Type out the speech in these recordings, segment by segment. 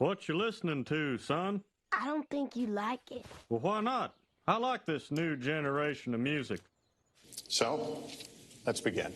What you listening to, son? I don't think you like it. Well, why not? I like this new generation of music. So, let's begin.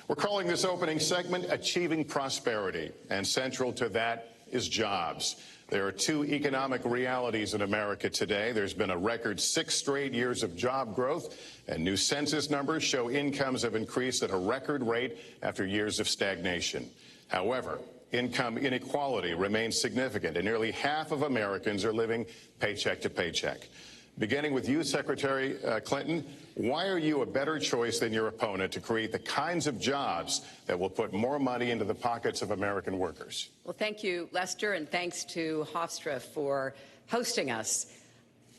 We're calling this opening segment Achieving Prosperity, and central to that is jobs. There are two economic realities in America today. There's been a record 6 straight years of job growth, and new census numbers show incomes have increased at a record rate after years of stagnation. However, income inequality remains significant, and nearly half of Americans are living paycheck to paycheck. Beginning with you, Secretary Clinton, why are you a better choice than your opponent to create the kinds of jobs that will put more money into the pockets of American workers? Well, thank you, Lester, and thanks to Hofstra for hosting us.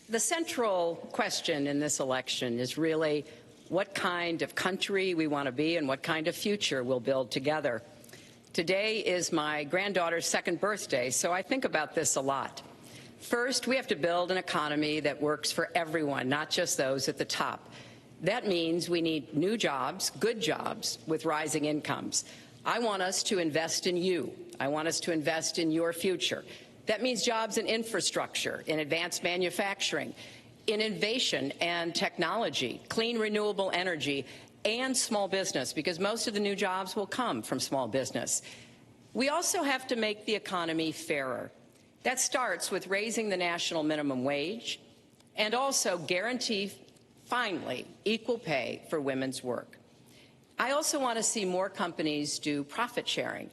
The central question in this election is really what kind of country we want to be and what kind of future we'll build together. Today is my granddaughter's 2nd birthday, so I think about this a lot. First, we have to build an economy that works for everyone, not just those at the top. That means we need new jobs, good jobs, with rising incomes. I want us to invest in you. I want us to invest in your future. That means jobs in infrastructure, in advanced manufacturing, in innovation and technology, clean renewable energy, and small business, because most of the new jobs will come from small business. We also have to make the economy fairer. That starts with raising the national minimum wage and also guarantee, finally, equal pay for women's work. I also want to see more companies do profit sharing.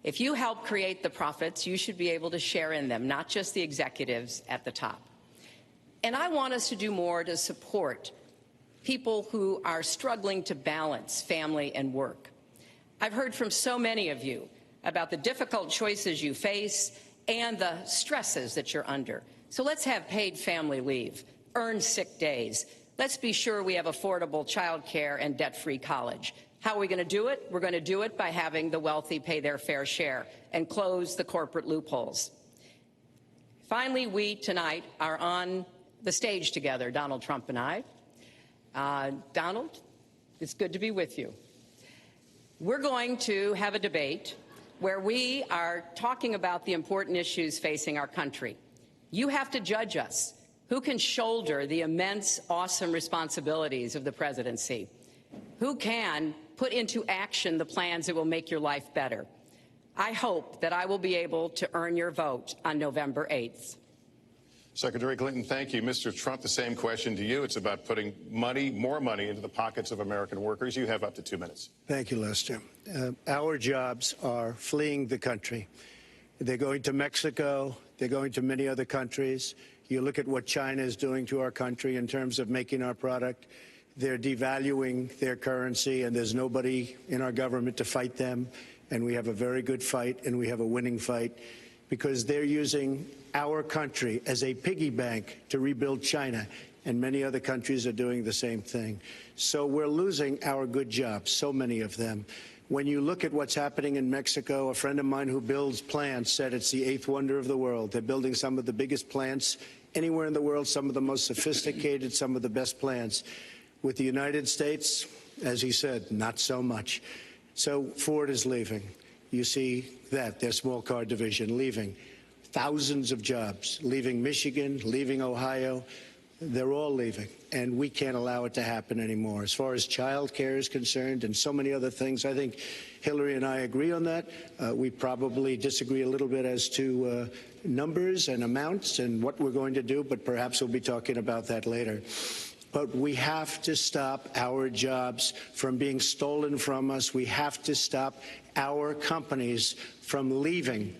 If you help create the profits, you should be able to share in them, not just the executives at the top. And I want us to do more to support people who are struggling to balance family and work. I've heard from so many of you about the difficult choices you face and the stresses that you're under. So let's have paid family leave, earned sick days. Let's be sure we have affordable child care and debt-free college. How are we going to do it? We're going to do it by having the wealthy pay their fair share and close the corporate loopholes. Finally, we tonight are on the stage together, Donald Trump and I. Donald, it's good to be with you. We're going to have a debate where we are talking about the important issues facing our country. You have to judge us. Who can shoulder the immense, awesome responsibilities of the presidency? Who can put into action the plans that will make your life better? I hope that I will be able to earn your vote on November 8th. Secretary Clinton, thank you. Mr. Trump, the same question to you. It's about putting more money into the pockets of American workers. You have up to 2 minutes. Thank you, Lester. Our jobs are fleeing the country. They're going to Mexico. They're going to many other countries. You look at what China is doing to our country in terms of making our product. They're devaluing their currency, and there's nobody in our government to fight them. And we have a very good fight, and we have a winning fight, because they're using our country as a piggy bank to rebuild China, and many other countries are doing the same thing. So we're losing our good jobs, so many of them. When you look at what's happening in Mexico, a friend of mine who builds plants said it's the 8th wonder of the world. They're building some of the biggest plants anywhere in the world, some of the most sophisticated, some of the best plants. With the United States, as he said, not so much. So Ford is leaving. You see that, their small car division leaving. Thousands of jobs, leaving Michigan, leaving Ohio. They're all leaving, and we can't allow it to happen anymore. As far as child care is concerned and so many other things, I think Hillary and I agree on that. We probably disagree a little bit as to numbers and amounts and what we're going to do, but perhaps we'll be talking about that later. But we have to stop our jobs from being stolen from us. We have to stop our companies from leaving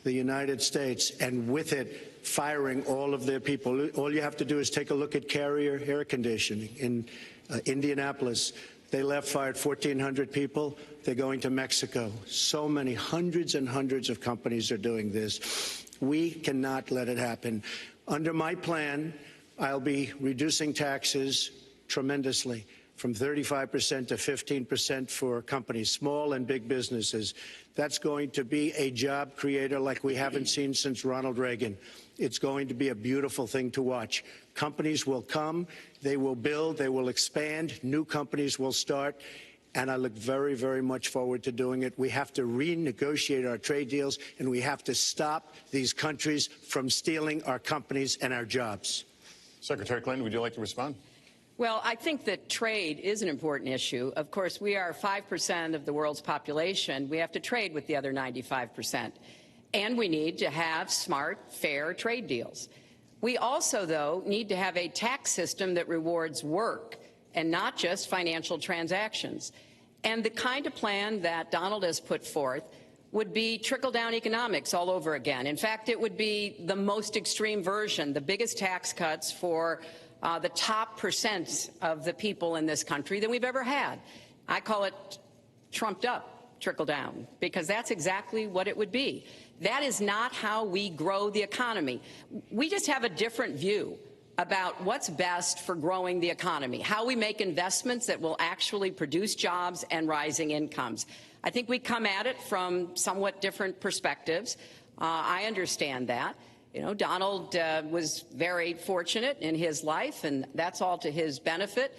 the United States, and with it, firing all of their people. All you have to do is take a look at Carrier Air Conditioning in Indianapolis. They left, fired 1,400 people. They're going to Mexico. So many, hundreds and hundreds of companies are doing this. We cannot let it happen. Under my plan, I'll be reducing taxes tremendously, from 35% to 15% for companies, small and big businesses. That's going to be a job creator like we haven't seen since Ronald Reagan. It's going to be a beautiful thing to watch. Companies will come, they will build, they will expand, new companies will start. and I look very, very much forward to doing it. We have to renegotiate our trade deals, and we have to stop these countries from stealing our companies and our jobs. Secretary Clinton, would you like to respond? Well, I think that trade is an important issue. Of course, we are 5% of the world's population. We have to trade with the other 95%. And we need to have smart, fair trade deals. We also, though, need to have a tax system that rewards work and not just financial transactions. And the kind of plan that Donald has put forth would be trickle-down economics all over again. In fact, it would be the most extreme version, the biggest tax cuts for the top percent of the people in this country than we've ever had. I call it trumped up trickle-down, because that's exactly what it would be. That is not how we grow the economy. We just have a different view about what's best for growing the economy, how we make investments that will actually produce jobs and rising incomes. I think we come at it from somewhat different perspectives. I understand that. You know, Donald was very fortunate in his life, and that's all to his benefit.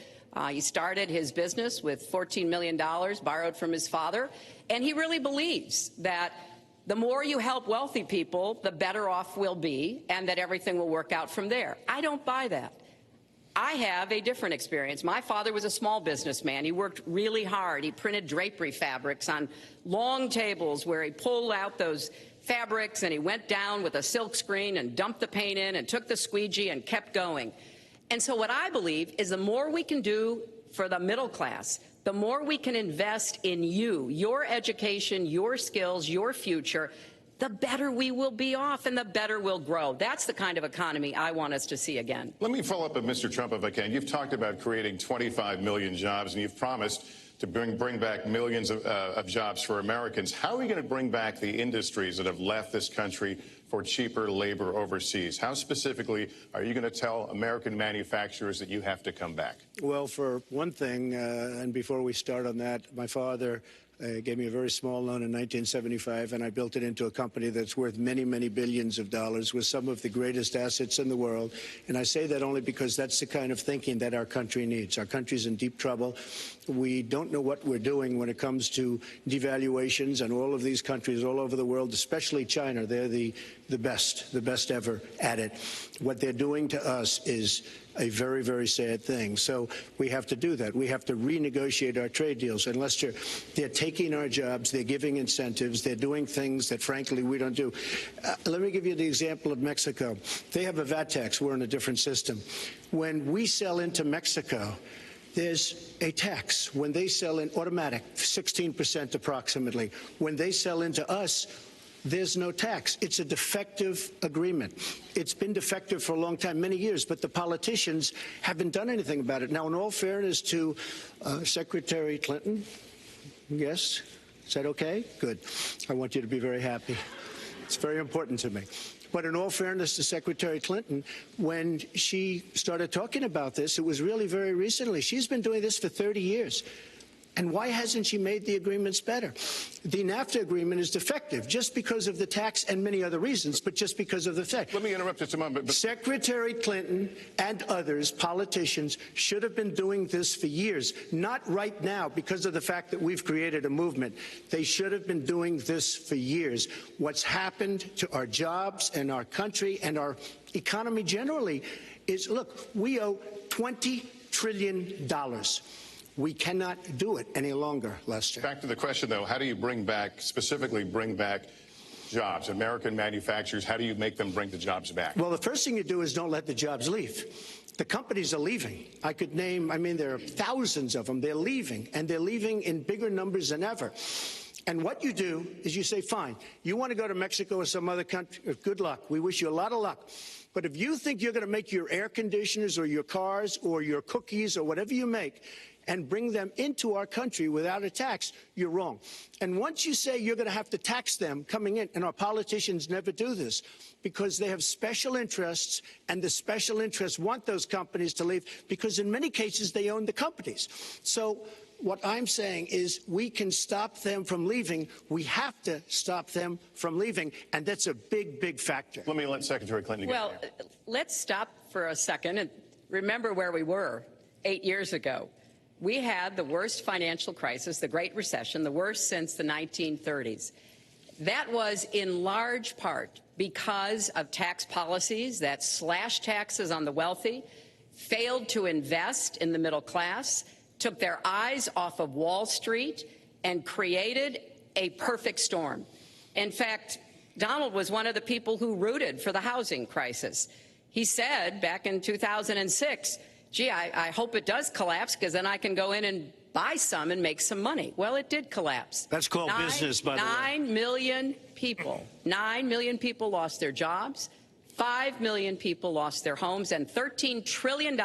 He started his business with $14 million borrowed from his father, and he really believes that the more you help wealthy people, the better off we'll be, and that everything will work out from there. I don't buy that. I have a different experience. My father was a small businessman. He worked really hard. He printed drapery fabrics on long tables where he pulled out those fabrics and he went down with a silk screen and dumped the paint in and took the squeegee and kept going. And so what I believe is the more we can do for the middle class, the more we can invest in you, your education, your skills, your future, the better we will be off and the better we'll grow. That's the kind of economy I want us to see again. Let me follow up with Mr. Trump, if I can. You've talked about creating 25 million jobs, and you've promised to bring back millions of jobs for Americans. How are you going to bring back the industries that have left this country for cheaper labor overseas? How specifically are you going to tell American manufacturers that you have to come back? Well, for one thing, and before we start on that, my father gave me a very small loan in 1975, and I built it into a company that's worth many, many billions of dollars with some of the greatest assets in the world. And I say that only because that's the kind of thinking that our country needs. Our country's in deep trouble. We don't know what we're doing when it comes to devaluations, and all of these countries all over the world, especially China, they're the best ever at it. What they're doing to us is a very, very sad thing. So we have to do that. We have to renegotiate our trade deals. And Lester, they're taking our jobs, they're giving incentives, they're doing things that, frankly, we don't do. Let me give you the example of Mexico. They have a VAT tax. We're in a different system. When we sell into Mexico, there's a tax. When they sell in automatic, 16% approximately. When they sell into us, there's no tax. It's a defective agreement. It's been defective for a long time, many years, but the politicians haven't done anything about it. Now, in all fairness to Secretary Clinton, yes, is that okay? Good. I want you to be very happy. It's very important to me. But in all fairness to Secretary Clinton, when she started talking about this, it was really very recently. She's been doing this for 30 years. And why hasn't she made the agreements better? The NAFTA agreement is defective just because of the tax and many other reasons, but just because of the fact. Let me interrupt just a moment. Secretary Clinton and others, politicians, should have been doing this for years, not right now because of the fact that we've created a movement. They should have been doing this for years. What's happened to our jobs and our country and our economy generally is, look, we owe $20 trillion. We cannot do it any longer, Lester. Back to the question, though, how do you specifically bring back jobs, American manufacturers? How do you make them bring the jobs back? Well, the first thing you do is don't let the jobs leave. The companies are leaving. I could name, there are thousands of them. They're leaving, and they're leaving in bigger numbers than ever. And what you do is you say, fine, you want to go to Mexico or some other country, good luck. We wish you a lot of luck. But if you think you're going to make your air conditioners or your cars or your cookies or whatever you make and bring them into our country without a tax, you're wrong. And once you say you're going to have to tax them coming in, and our politicians never do this because they have special interests, and the special interests want those companies to leave because in many cases they own the companies. So what I'm saying is we can stop them from leaving. We have to stop them from leaving, and that's a big, big factor. Let me let Secretary Clinton Well, let's stop for a second and remember where we were 8 years ago. we had the worst financial crisis, the Great Recession, the worst since the 1930s. That was in large part because of tax policies that slashed taxes on the wealthy, failed to invest in the middle class, took their eyes off of Wall Street, and created a perfect storm. In fact, Donald was one of the people who rooted for the housing crisis. He said back in 2006, gee, I hope it does collapse because then I can go in and buy some and make some money. Well, it did collapse. That's called business, by the way. 9 million people lost their jobs. 5 million people lost their homes, and $13 trillion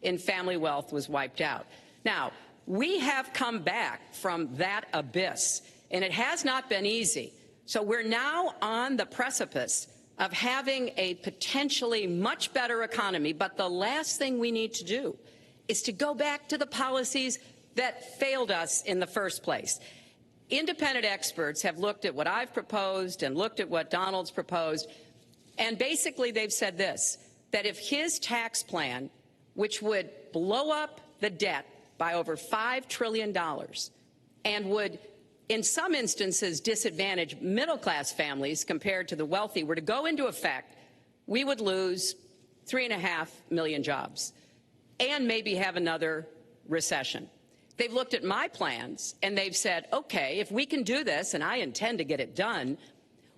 in family wealth was wiped out. Now, we have come back from that abyss, and it has not been easy. So we're now on the precipice of having a potentially much better economy, but the last thing we need to do is to go back to the policies that failed us in the first place. Independent experts have looked at what I've proposed and looked at what Donald's proposed, and basically they've said this, that if his tax plan, which would blow up the debt by over $5 trillion and would in some instances disadvantage middle-class families compared to the wealthy, were to go into effect, we would lose 3.5 million jobs and maybe have another recession. They've looked at my plans and they've said, okay, if we can do this, and I intend to get it done,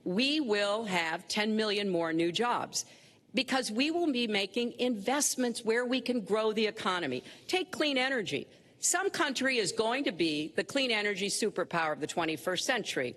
we will have 10 million more new jobs because we will be making investments where we can grow the economy. Take clean energy. Some country is going to be the clean energy superpower of the 21st century.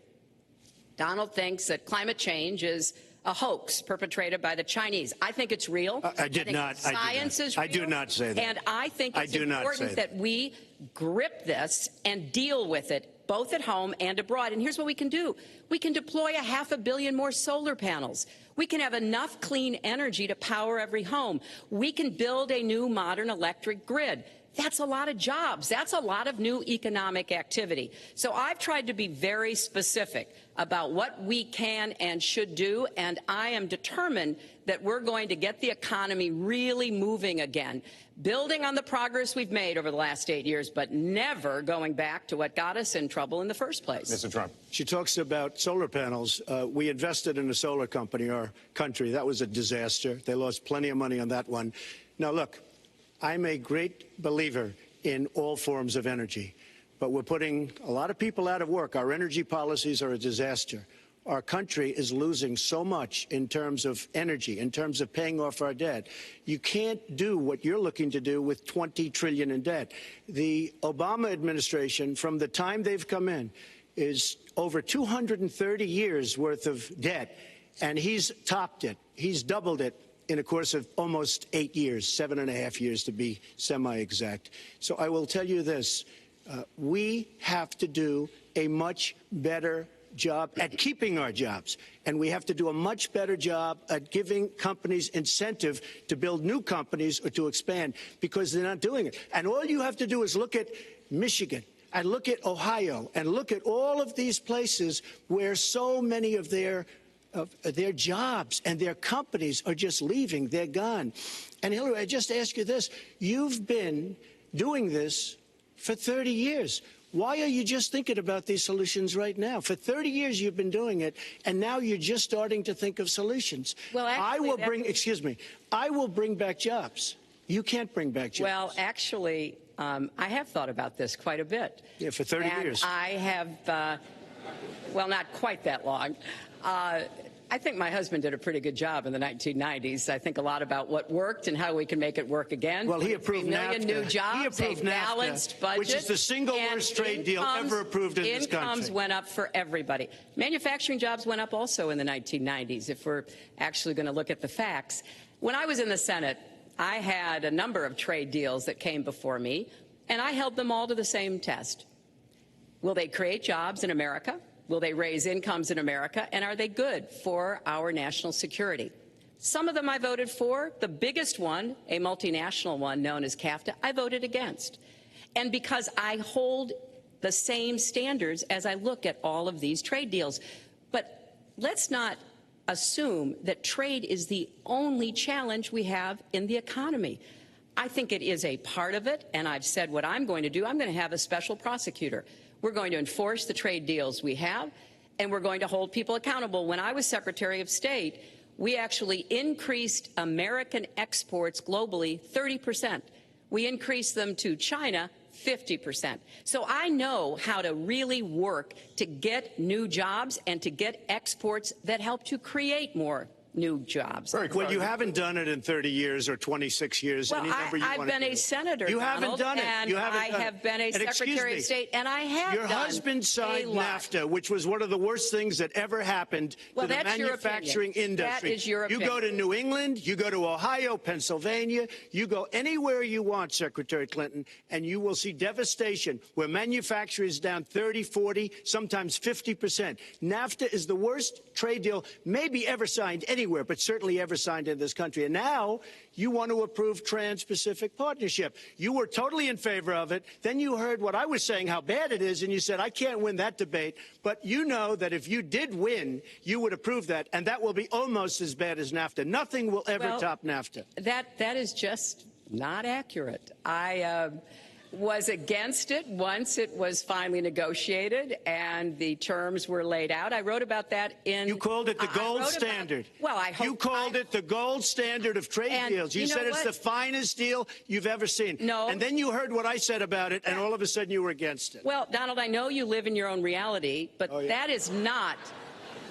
Donald thinks that climate change is a hoax perpetrated by the Chinese. I think it's real. I did not. Science is real. I do not say that. And I think it's important that we grip this and deal with it, both at home and abroad. And here's what we can do. We can deploy 500 million more solar panels. We can have enough clean energy to power every home. We can build a new modern electric grid. That's a lot of jobs. That's a lot of new economic activity. So I've tried to be very specific about what we can and should do, and I am determined that we're going to get the economy really moving again, building on the progress we've made over the last 8 years, but never going back to what got us in trouble in the first place. Mr. Trump. She talks about solar panels. We invested in a solar company, our country. That was a disaster. They lost plenty of money on that one. Now, look, I'm a great believer in all forms of energy, but we're putting a lot of people out of work. Our energy policies are a disaster. Our country is losing so much in terms of energy, in terms of paying off our debt. You can't do what you're looking to do with $20 trillion in debt. The Obama administration, from the time they've come in, is over 230 years worth of debt, and he's topped it. He's doubled it in a course of almost 8 years, 7.5 years to be semi-exact. So I will tell you this, we have to do a much better job at keeping our jobs, and we have to do a much better job at giving companies incentive to build new companies or to expand, because they're not doing it. And all you have to do is look at Michigan and look at Ohio and look at all of these places where so many of their jobs and their companies are just leaving. They're gone. And Hillary, I just ask you this. You've been doing this for 30 years. Why are you just thinking about these solutions right now? For 30 years you've been doing it, and now you're just starting to think of solutions. Well, actually, I will bring back jobs. You can't bring back jobs. Well, actually, I have thought about this quite a bit. Yeah, for 30 years. I have, well, not quite that long. I think my husband did a pretty good job in the 1990s. I think a lot about what worked and how we can make it work again. Well, he approved 3 million NAFTA. new jobs, He approved a balanced NAFTA, budget, which is the single worst trade deal ever approved in this country. Incomes went up for everybody. Manufacturing jobs went up also in the 1990s, if we're actually going to look at the facts. When I was in the Senate, I had a number of trade deals that came before me, and I held them all to the same test. Will they create jobs in America? Will they raise incomes in America? And are they good for our national security? Some of them I voted for. The biggest one, a multinational one known as CAFTA, I voted against. And because I hold the same standards as I look at all of these trade deals. But let's not assume that trade is the only challenge we have in the economy. I think it is a part of it, and I've said what I'm going to do. I'm going to have a special prosecutor. We're going to enforce the trade deals we have, and we're going to hold people accountable. When I was Secretary of State, we actually increased American exports globally 30%. We increased them to China 50%. So I know how to really work to get new jobs and to get exports that help to create more new jobs. Well, you haven't done it in 30 years or 26 years. Well, any number you I've want to been do. a senator, You Donald, haven't done it. and You haven't I done have it. been a And Secretary of State, and I have Your done husband signed a lot. NAFTA, which was one of the worst things that ever happened Well, to the that's your manufacturing opinion. industry. That is your You go to New England, you go to Ohio, Pennsylvania, you go anywhere you want, Secretary Clinton, and you will see devastation where manufacturing is down 30, 40, sometimes 50%. NAFTA is the worst trade deal maybe ever signed anywhere, but certainly ever signed in this country. And now you want to approve Trans-Pacific Partnership. You were totally in favor of it. Then you heard what I was saying, how bad it is, and you said, I can't win that debate. But you know that if you did win, you would approve that, and that will be almost as bad as NAFTA. Nothing will ever top NAFTA. That is just not accurate. I was against it once it was finally negotiated and the terms were laid out. I wrote about that in... You called it the gold standard. Well, I hope... You called it the gold standard of trade deals. You said it's the finest deal you've ever seen. No. And then you heard what I said about it, and all of a sudden you were against it. Well, Donald, I know you live in your own reality, but that is not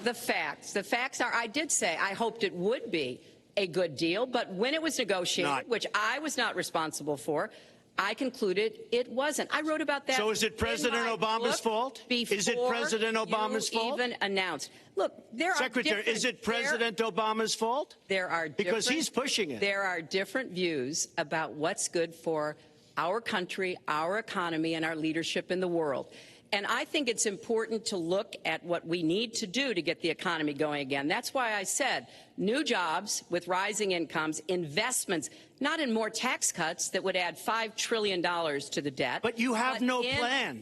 the facts. The facts are, I did say I hoped it would be a good deal, but when it was negotiated, which I was not responsible for, I concluded it wasn't. I wrote about that. So is it President Obama's fault? Is it President Obama's fault? Even announced. Look, there are Secretary, is it President Obama's fault? There are because he's pushing it. There are different views about what's good for our country, our economy, and our leadership in the world. And I think it's important to look at what we need to do to get the economy going again. That's why I said new jobs with rising incomes, investments, not in more tax cuts that would add $5 trillion to the debt. But you have no plan.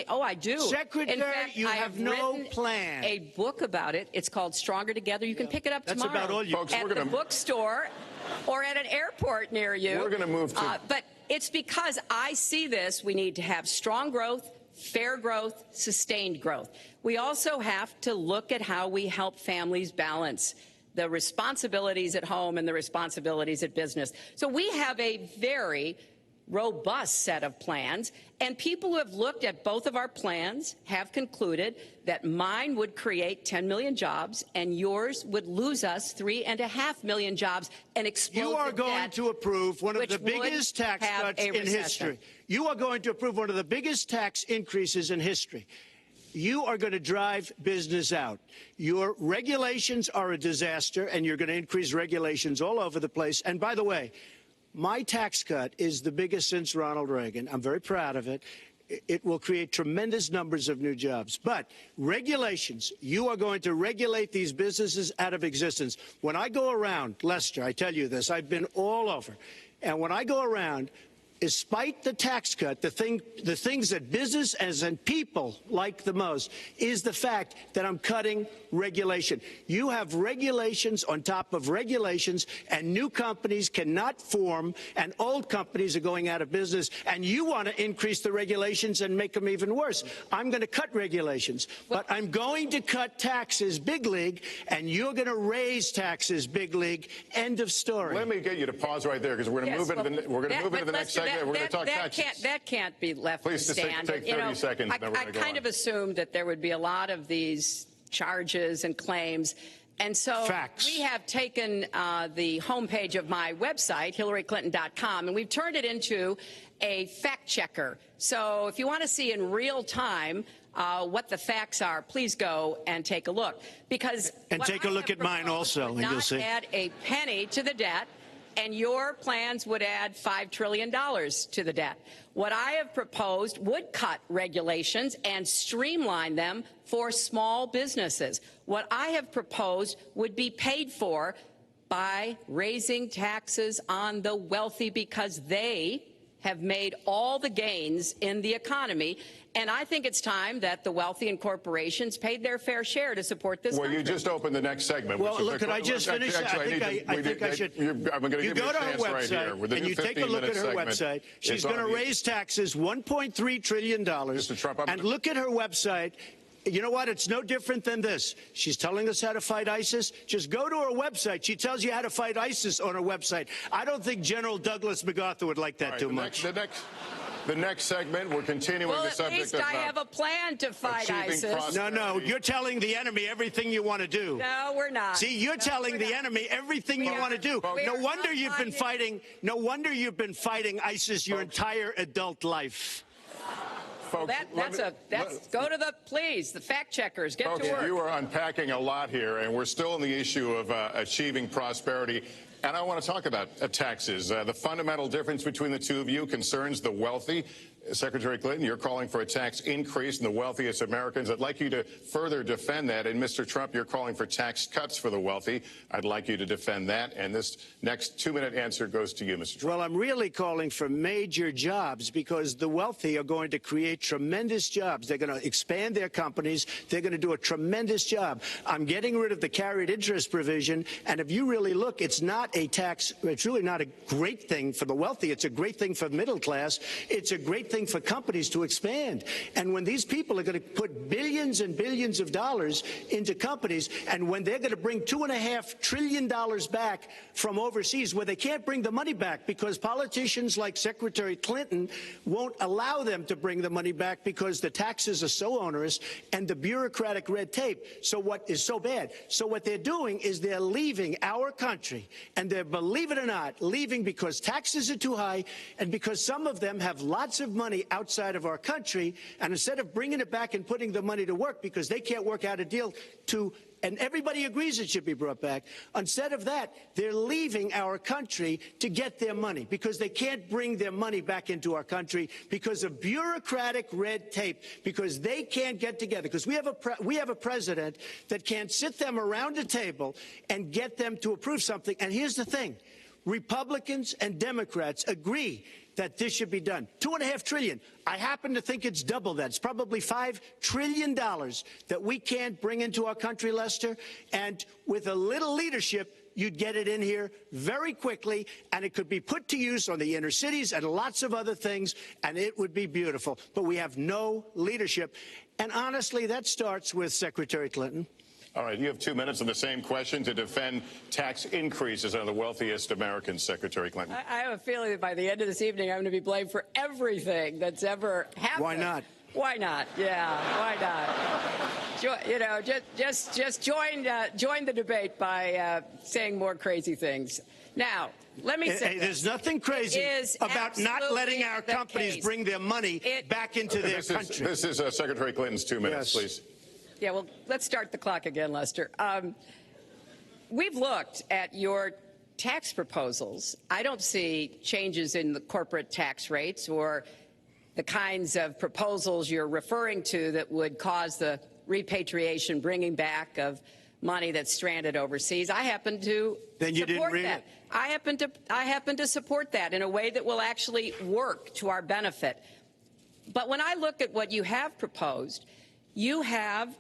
Oh, I do. Secretary, in fact, you have no plan. A book about it. It's called Stronger Together. You can pick it up tomorrow. That's about all you... Folks, at the bookstore or at an airport near you. We're going to move to... But it's because I see this. We need to have strong growth, fair growth, sustained growth. We also have to look at how we help families balance the responsibilities at home and the responsibilities at business. So we have a very robust set of plans, and people who have looked at both of our plans have concluded that mine would create 10 million jobs and yours would lose us 3.5 million jobs and explode You are going to approve one of the biggest tax cuts in history. You are going to approve one of the biggest tax increases in history. You are going to drive business out. Your regulations are a disaster, and you're going to increase regulations all over the place. And by the way, my tax cut is the biggest since Ronald Reagan. I'm very proud of it. It will create tremendous numbers of new jobs. But regulations, you are going to regulate these businesses out of existence. When I go around, Lester, I tell you this, I've been all over. And when I go around, despite the tax cut, the things that business and people like the most is the fact that I'm cutting regulation. You have regulations on top of regulations, and new companies cannot form, and old companies are going out of business, and you want to increase the regulations and make them even worse. I'm going to cut regulations, but I'm going to cut taxes big league, and you're going to raise taxes big league. End of story. Let me get you to pause right there, because we're going to move into the next segment. We're going to talk taxes. That can't be left to stand. Please take 30 seconds. I kind of assumed that there would be a lot of these charges and claims. And so we have taken the homepage of my website, HillaryClinton.com, and we've turned it into a fact checker. So if you want to see in real time what the facts are, please go and take a look. And take a look at mine also, and you'll see. Not add a penny to the debt. And your plans would add $5 trillion to the debt. What I have proposed would cut regulations and streamline them for small businesses. What I have proposed would be paid for by raising taxes on the wealthy, because they have made all the gains in the economy. And I think it's time that the wealthy and corporations paid their fair share to support this country. Well, you just opened the next segment. Well, look, can I just finish? Actually, I think I should. I'm going to give you a chance right here. With the and new you take a look at her segment, website. She's going to raise taxes $1.3 trillion. Mr. Trump, and look at her website. You know what? It's no different than this. She's telling us how to fight ISIS. Just go to her website. She tells you how to fight ISIS on her website. I don't think General Douglas MacArthur would like that too much. The next segment, we're continuing the subject of... Well, at least I have a plan to fight ISIS. No, you're telling the enemy everything you want to do. No, we're not. See, you're telling the enemy everything you want to do. No wonder you've been fighting. No wonder you've been fighting ISIS your entire adult life. Folks, go to the fact checkers, get to work. You are unpacking a lot here, and we're still on the issue of achieving prosperity. And I want to talk about taxes. The fundamental difference between the two of you concerns the wealthy. Secretary Clinton, you're calling for a tax increase in the wealthiest Americans. I'd like you to further defend that. And Mr. Trump, you're calling for tax cuts for the wealthy. I'd like you to defend that. And this next 2-minute answer goes to you, Mr. Trump. Well, I'm really calling for major jobs because the wealthy are going to create tremendous jobs. They're going to expand their companies. They're going to do a tremendous job. I'm getting rid of the carried interest provision. And if you really look, it's not a tax. It's really not a great thing for the wealthy. It's a great thing for the middle class. It's a great thing for companies to expand. And when these people are going to put billions and billions of dollars into companies, and when they're going to bring $2.5 trillion back from overseas, where they can't bring the money back because politicians like Secretary Clinton won't allow them to bring the money back because the taxes are so onerous and the bureaucratic red tape. So what is so bad? So what they're doing is they're leaving our country, and they're, believe it or not, leaving because taxes are too high and because some of them have lots of money outside of our country, and instead of bringing it back and putting the money to work because they can't work out a deal to, and everybody agrees it should be brought back, instead of that, they're leaving our country to get their money because they can't bring their money back into our country because of bureaucratic red tape, because they can't get together, because we have a president that can't sit them around a table and get them to approve something. And here's the thing. Republicans and Democrats agree that this should be done. $2.5 trillion. I happen to think it's double that. It's probably $5 trillion that we can't bring into our country, Lester. And with a little leadership, you'd get it in here very quickly, and it could be put to use on the inner cities and lots of other things, and it would be beautiful. But we have no leadership. And honestly, that starts with Secretary Clinton. All right, you have 2 minutes on the same question to defend tax increases on the wealthiest Americans, Secretary Clinton. I have a feeling that by the end of this evening, I'm going to be blamed for everything that's ever happened. Why not? Why not? Yeah, why not? You know, just join the debate by saying more crazy things. Now, let me say there's nothing crazy about not letting our companies bring their money back into their country. This is Secretary Clinton's 2 minutes, please. Yeah, well, let's start the clock again, Lester. We've looked at your tax proposals. I don't see changes in the corporate tax rates or the kinds of proposals you're referring to that would cause the repatriation, bringing back of money that's stranded overseas. I happen to support that. I happen to support that in a way that will actually work to our benefit. But when I look at what you have proposed, you have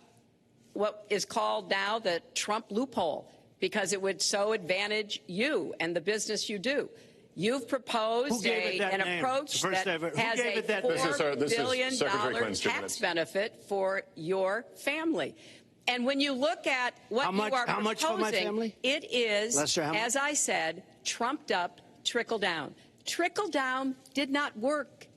what is called now the Trump loophole, because it would so advantage you and the business you do. You've proposed an approach that has a $4 billion tax benefit for your family. And when you look at what you are proposing, it is, as I said, trumped up trickle down. Trickle down did not work.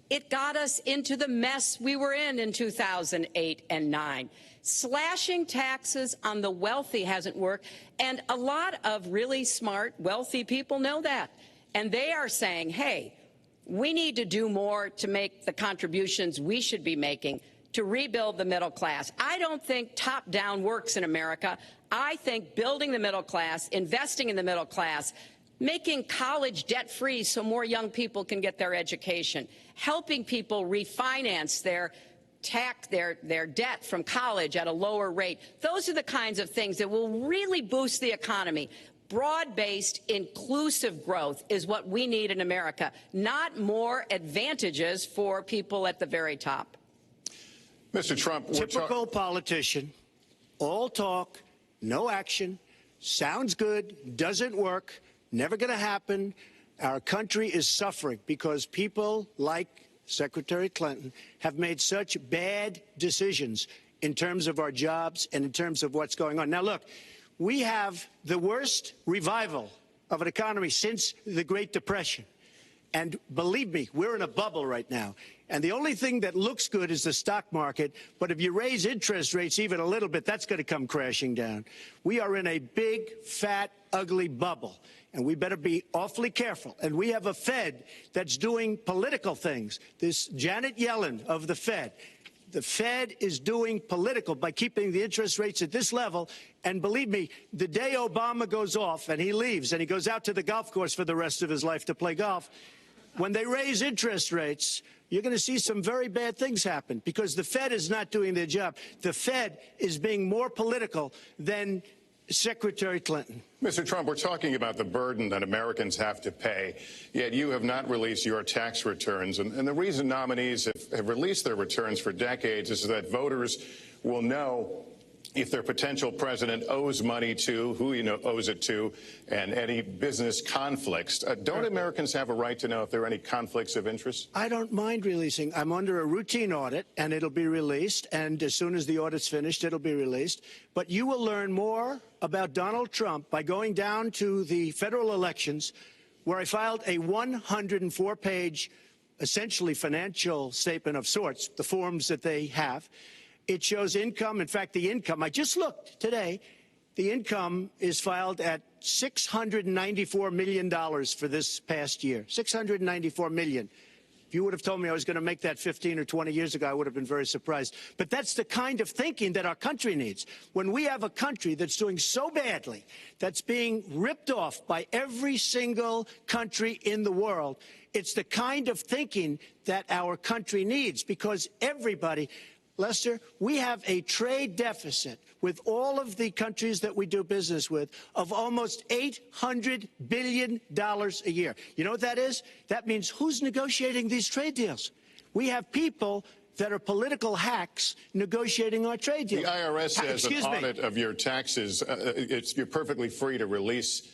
It got us into the mess we were in 2008 and 9. Slashing taxes on the wealthy hasn't worked, and a lot of really smart, wealthy people know that. And they are saying, hey, we need to do more to make the contributions we should be making to rebuild the middle class. I don't think top-down works in America. I think building the middle class, investing in the middle class, making college debt-free so more young people can get their education, helping people refinance their debt from college at a lower rate. Those are the kinds of things that will really boost the economy. Broad-based, inclusive growth is what we need in America, not more advantages for people at the very top. Mr. Trump, typical politician, all talk, no action, sounds good, doesn't work, never going to happen. Our country is suffering because people like Secretary Clinton have made such bad decisions in terms of our jobs and in terms of what's going on. Now, look, we have the worst revival of an economy since the Great Depression. And believe me, we're in a bubble right now. And the only thing that looks good is the stock market. But if you raise interest rates even a little bit, that's going to come crashing down. We are in a big, fat, ugly bubble. And we better be awfully careful. And we have a Fed that's doing political things. This Janet Yellen of the Fed is doing political by keeping the interest rates at this level. And believe me, the day Obama goes off and he leaves and he goes out to the golf course for the rest of his life to play golf, when they raise interest rates, you're going to see some very bad things happen because the Fed is not doing their job. The Fed is being more political than Secretary Clinton. Mr. Trump, we're talking about the burden that Americans have to pay, yet you have not released your tax returns. And the reason nominees have released their returns for decades is that voters will know if their potential president owes money to, who owes it to, and any business conflicts. Don't Americans have a right to know if there are any conflicts of interest? I don't mind releasing. I'm under a routine audit, and it'll be released. And as soon as the audit's finished, it'll be released. But you will learn more about Donald Trump by going down to the federal elections, where I filed a 104-page, essentially financial statement of sorts, the forms that they have. It shows income. In fact, the income, I just looked today, the income is filed at $694 million for this past year. $694 million. If you would have told me I was going to make that 15 or 20 years ago, I would have been very surprised. But that's the kind of thinking that our country needs. When we have a country that's doing so badly, that's being ripped off by every single country in the world, it's the kind of thinking that our country needs because everybody... Lester, we have a trade deficit with all of the countries that we do business with of almost $800 billion a year. You know what that is? That means who's negotiating these trade deals? We have people that are political hacks negotiating our trade deals. The IRS says an audit of your taxes, you're perfectly free to release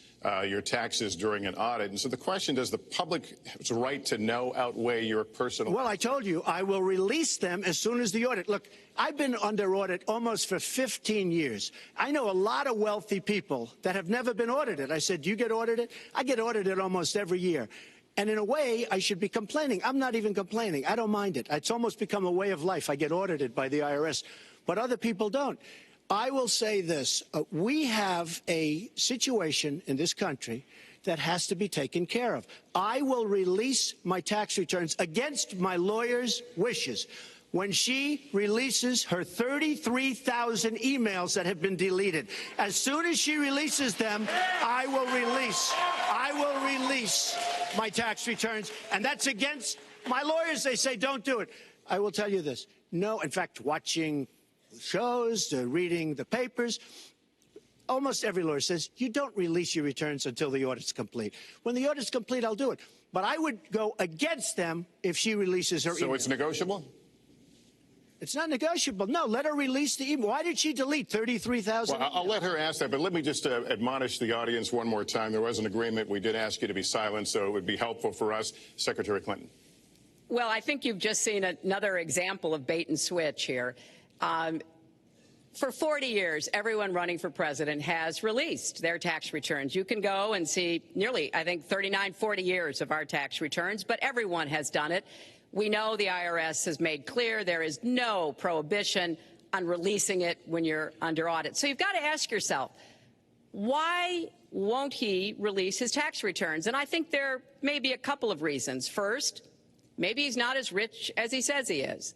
your taxes during an audit. And so the question, does the public's right to know outweigh your personal... Well, I told you, I will release them as soon as the audit. Look, I've been under audit almost for 15 years. I know a lot of wealthy people that have never been audited. I said, do you get audited? I get audited almost every year. And in a way, I should be complaining. I'm not even complaining. I don't mind it. It's almost become a way of life. I get audited by the IRS, but other people don't. I will say this. We have a situation in this country that has to be taken care of. I will release my tax returns against my lawyer's wishes when she releases her 33,000 emails that have been deleted. As soon as she releases them, I will release my tax returns. And that's against my lawyers. They say, don't do it. I will tell you this. No, in fact, watching shows, reading the papers, almost every lawyer says you don't release your returns until the audit's complete. When the audit's complete, I'll do it. But I would go against them if she releases her email. So it's negotiable? It's not negotiable. No, let her release the email. Why did she delete 33,000? Well, I'll let her ask that, but let me just admonish the audience one more time. There was an agreement. We did ask you to be silent, so it would be helpful for us. Secretary Clinton. Well, I think you've just seen another example of bait and switch here. For 40 years, everyone running for president has released their tax returns. You can go and see nearly, I think, 39, 40 years of our tax returns, but everyone has done it. We know the IRS has made clear there is no prohibition on releasing it when you're under audit. So you've got to ask yourself, why won't he release his tax returns? And I think there may be a couple of reasons. First, maybe he's not as rich as he says he is.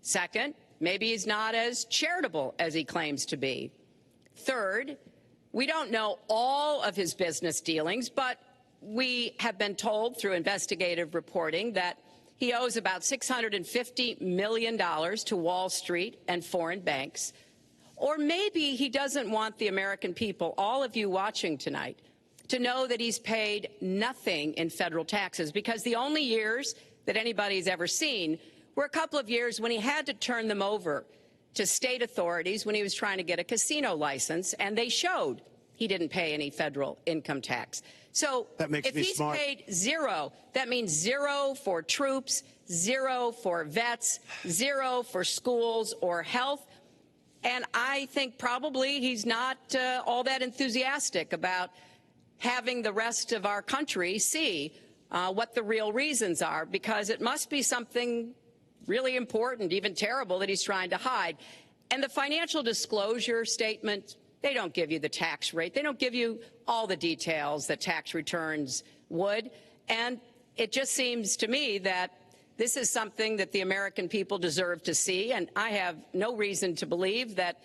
Second, maybe he's not as charitable as he claims to be. Third, we don't know all of his business dealings, but we have been told through investigative reporting that he owes about $650 million to Wall Street and foreign banks. Or maybe he doesn't want the American people, all of you watching tonight, to know that he's paid nothing in federal taxes, because the only years that anybody's ever seen were a couple of years when he had to turn them over to state authorities when he was trying to get a casino license, and they showed he didn't pay any federal income tax. So if he's paid zero, that means zero for troops, zero for vets, zero for schools or health. And I think probably he's not all that enthusiastic about having the rest of our country see what the real reasons are, because it must be something really important, even terrible, that he's trying to hide. And the financial disclosure statement, they don't give you the tax rate. They don't give you all the details that tax returns would. And it just seems to me that this is something that the American people deserve to see. And I have no reason to believe that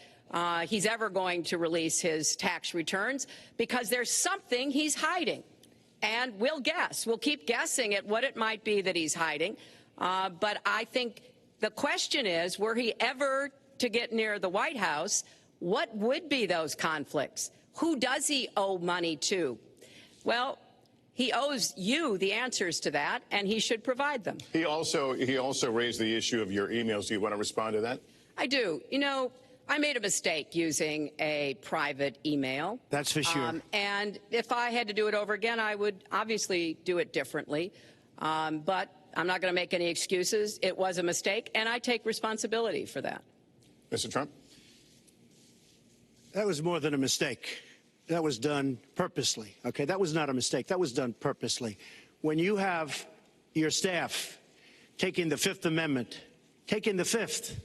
he's ever going to release his tax returns, because there's something he's hiding. And we'll guess. We'll keep guessing at what it might be that he's hiding. But I think the question is, were he ever to get near the White House, what would be those conflicts? Who does he owe money to? Well, he owes you the answers to that, and he should provide them. He also raised the issue of your emails. Do you want to respond to that? I do. You know, I made a mistake using a private email. That's for sure. And if I had to do it over again, I would obviously do it differently. But I'm not going to make any excuses. It was a mistake, and I take responsibility for that. Mr. Trump? That was more than a mistake. That was done purposely. Okay, that was not a mistake. That was done purposely. When you have your staff taking the Fifth Amendment, taking the Fifth,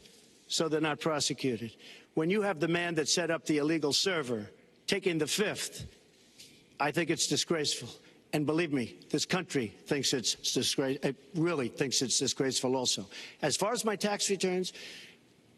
so they're not prosecuted. When you have the man that set up the illegal server taking the Fifth, I think it's disgraceful. And believe me, this country thinks it's disgraceful. It really thinks it's disgraceful also. As far as my tax returns,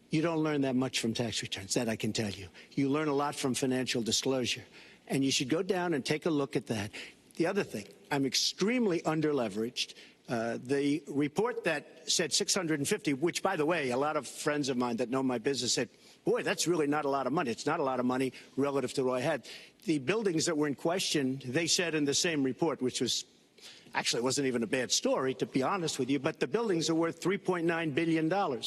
you don't learn that much from tax returns, that I can tell you. You learn a lot from financial disclosure. And you should go down and take a look at that. The other thing, I'm extremely underleveraged. The report that said 650, which, by the way, a lot of friends of mine that know my business said, boy, that's really not a lot of money. It's not a lot of money relative to what I had. The buildings that were in question, they said in the same report, which was actually wasn't even a bad story, to be honest with you, but the buildings are worth $3.9 billion.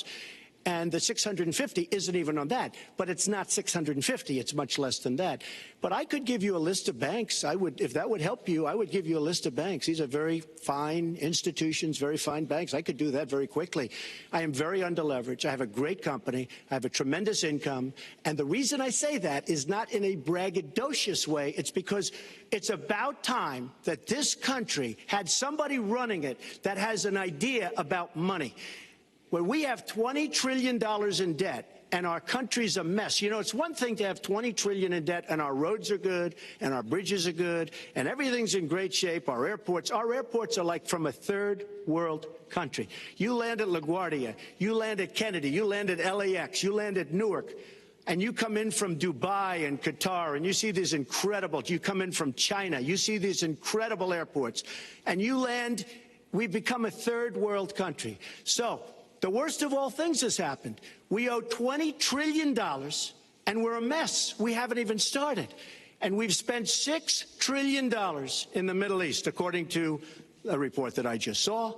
And the 650 isn't even on that. But it's not 650. It's much less than that. But I could give you a list of banks. I would, if that would help you, I would give you a list of banks. These are very fine institutions, very fine banks. I could do that very quickly. I am very underleveraged. I have a great company. I have a tremendous income. And the reason I say that is not in a braggadocious way. It's because it's about time that this country had somebody running it that has an idea about money. When we have $20 trillion in debt and our country's a mess. You know, it's one thing to have $20 trillion in debt and our roads are good and our bridges are good and everything's in great shape. Our airports are like from a third world country. You land at LaGuardia, you land at Kennedy, you land at LAX, you land at Newark, and you come in from Dubai and Qatar and you see these incredible, you come in from China, you see these incredible airports and you land, we've become a third world country. So, the worst of all things has happened. We owe $20 trillion, and we're a mess. We haven't even started. And we've spent $6 trillion in the Middle East, according to a report that I just saw,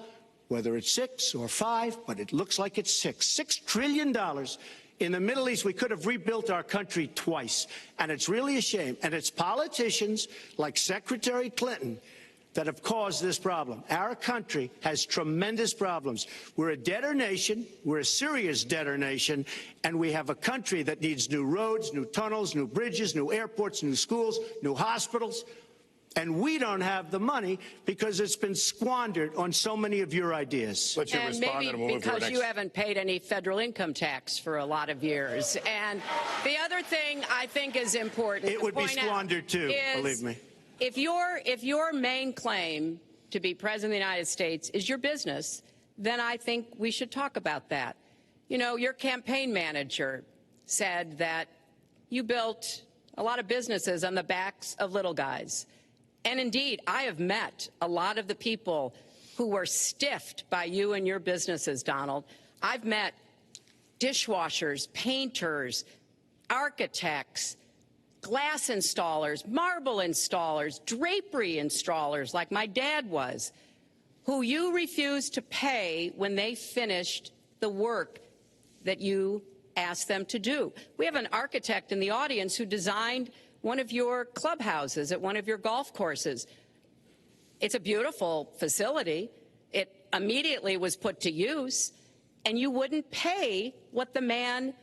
whether it's 6 or 5, but it looks like it's 6. $6 trillion in the Middle East. We could have rebuilt our country twice, and it's really a shame. And it's politicians like Secretary Clinton that have caused this problem. Our country has tremendous problems. We're a debtor nation, we're a serious debtor nation, and we have a country that needs new roads, new tunnels, new bridges, new airports, new schools, new hospitals, and we don't have the money because it's been squandered on so many of your ideas. Let you and respond maybe and we'll move to our because next. you haven't paid any federal income tax for a lot of years. And the other thing I think is important It would be squandered too, believe me. If your main claim to be president of the United States is your business, then I think we should talk about that. You know, your campaign manager said that you built a lot of businesses on the backs of little guys. And indeed, I have met a lot of the people who were stiffed by you and your businesses, Donald. I've met dishwashers, painters, architects, glass installers, marble installers, drapery installers, like my dad was, who you refused to pay when they finished the work that you asked them to do. We have an architect in the audience who designed one of your clubhouses at one of your golf courses. It's a beautiful facility. It immediately was put to use, and you wouldn't pay what the man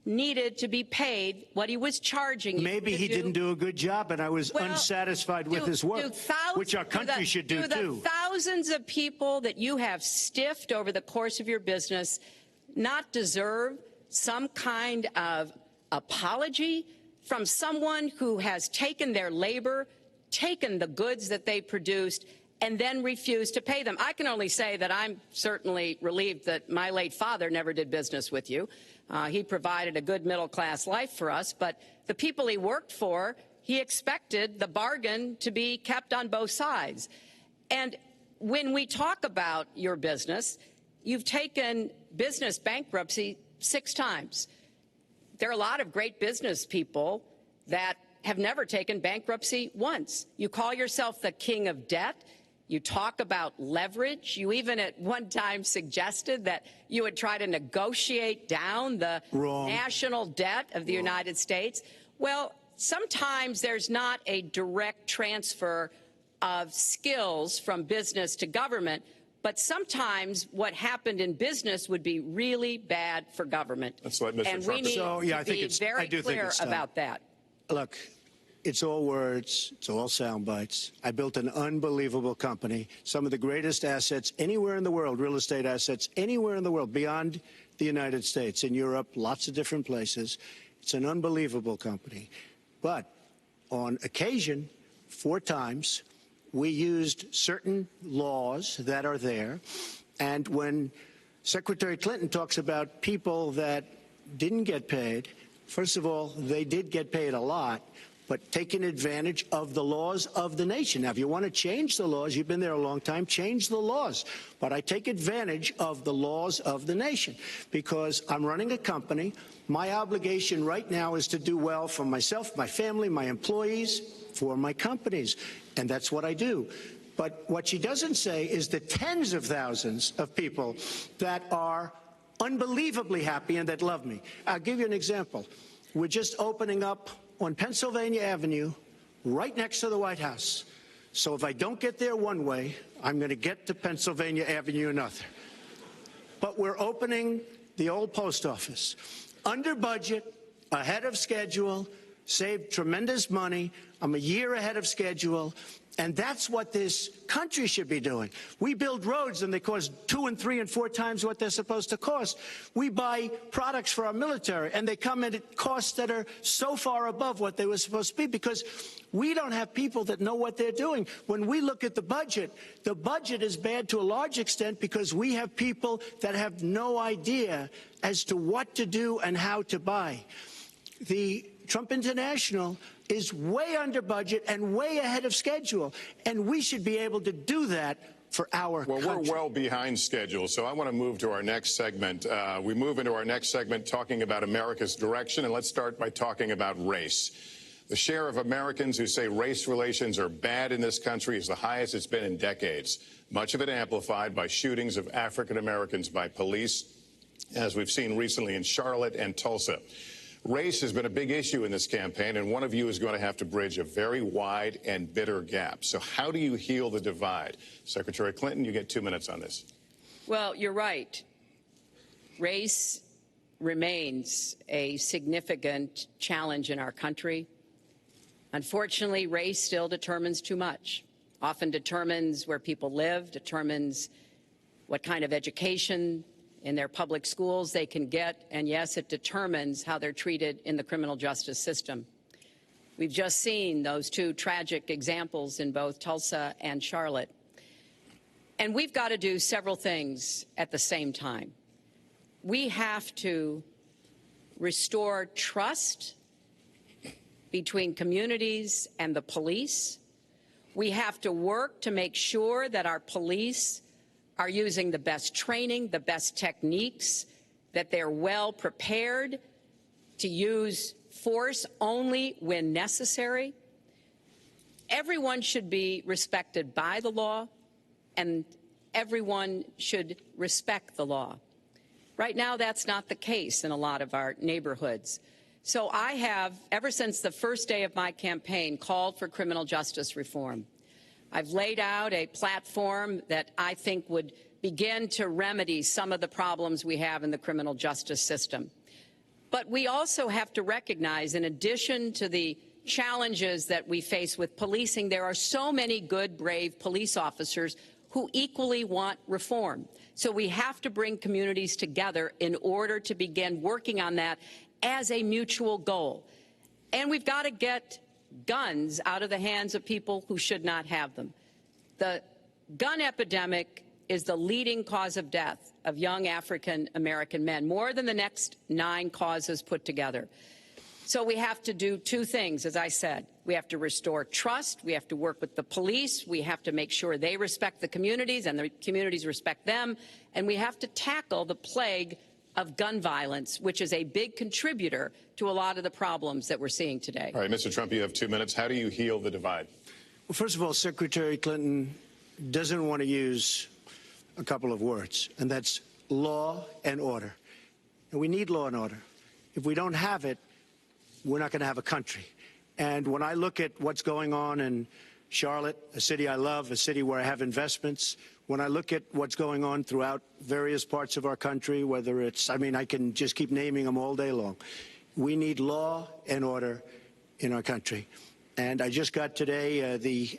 needed to be paid, what he was charging you. Maybe he didn't do a good job, and I was unsatisfied with his work, which our country should do too. The thousands of people that you have stiffed over the course of your business not deserve some kind of apology from someone who has taken their labor, taken the goods that they produced, and then refused to pay them? I can only say that I'm certainly relieved that my late father never did business with you. He provided a good middle-class life for us, but the people he worked for, he expected the bargain to be kept on both sides. And when we talk about your business, you've taken business bankruptcy 6 times. There are a lot of great business people that have never taken bankruptcy once. You call yourself the king of debt. You talk about leverage. You even at one time suggested that you would try to negotiate down the national debt of the United States. Well, sometimes there's not a direct transfer of skills from business to government, but sometimes what happened in business would be really bad for government. That's what Mr. And Trump we need to be very clear about that. Look, it's all words. It's all sound bites. I built an unbelievable company, some of the greatest assets anywhere in the world, real estate assets anywhere in the world, beyond the United States, in Europe, lots of different places. It's an unbelievable company. But on occasion, 4 times, we used certain laws that are there. And when Secretary Clinton talks about people that didn't get paid, first of all, they did get paid a lot, but taking advantage of the laws of the nation. Now, if you want to change the laws, you've been there a long time, change the laws. But I take advantage of the laws of the nation because I'm running a company. My obligation right now is to do well for myself, my family, my employees, for my companies. And that's what I do. But what she doesn't say is the tens of thousands of people that are unbelievably happy and that love me. I'll give you an example. We're just opening up on Pennsylvania Avenue, right next to the White House. So if I don't get there one way, I'm going to get to Pennsylvania Avenue another. But we're opening the old post office. Under budget, ahead of schedule, saved tremendous money. I'm a year ahead of schedule. And that's what this country should be doing. We build roads and they cost 2 and 3 and 4 times what they're supposed to cost. We buy products for our military and they come in at costs that are so far above what they were supposed to be because we don't have people that know what they're doing. When we look at the budget is bad to a large extent because we have people that have no idea as to what to do and how to buy. The Trump International is way under budget and way ahead of schedule, and we should be able to do that for our country. Well, we're well behind schedule, so I want to move to our next segment. We move into our next segment talking about America's direction, and let's start by talking about race. The share of Americans who say race relations are bad in this country is the highest it's been in decades, much of it amplified by shootings of African Americans by police, as we've seen recently in Charlotte and Tulsa. Race has been a big issue in this campaign, and one of you is going to have to bridge a very wide and bitter gap. So how do you heal the divide? Secretary Clinton, you get 2 minutes on this. Well, you're right. Race remains a significant challenge in our country. Unfortunately, race still determines too much, often determines where people live, determines what kind of education in their public schools they can get, and yes, it determines how they're treated in the criminal justice system. We've just seen those 2 tragic examples in both Tulsa and Charlotte. And we've got to do several things at the same time. We have to restore trust between communities and the police. We have to work to make sure that our police are using the best training, the best techniques, that they're well prepared to use force only when necessary. Everyone should be respected by the law, and everyone should respect the law. Right now, that's not the case in a lot of our neighborhoods. So I have, ever since the first day of my campaign, called for criminal justice reform. I've laid out a platform that I think would begin to remedy some of the problems we have in the criminal justice system. But we also have to recognize, in addition to the challenges that we face with policing, there are so many good, brave police officers who equally want reform. So we have to bring communities together in order to begin working on that as a mutual goal. And we've got to get guns out of the hands of people who should not have them. The gun epidemic is the leading cause of death of young African-American men, more than the next 9 causes put together. So we have to do 2 things, as I said. We have to restore trust. We have to work with the police. We have to make sure they respect the communities and the communities respect them. And we have to tackle the plague of gun violence, which is a big contributor to a lot of the problems that we're seeing today. All right, Mr. Trump, you have 2 minutes. How do you heal the divide? Well, first of all, Secretary Clinton doesn't want to use a couple of words, and that's law and order. And we need law and order. If we don't have it, we're not going to have a country. And when I look at what's going on in Charlotte, a city I love, a city where I have investments, when I look at what's going on throughout various parts of our country, whether it's, I can just keep naming them all day long. We need law and order in our country. And I just got today,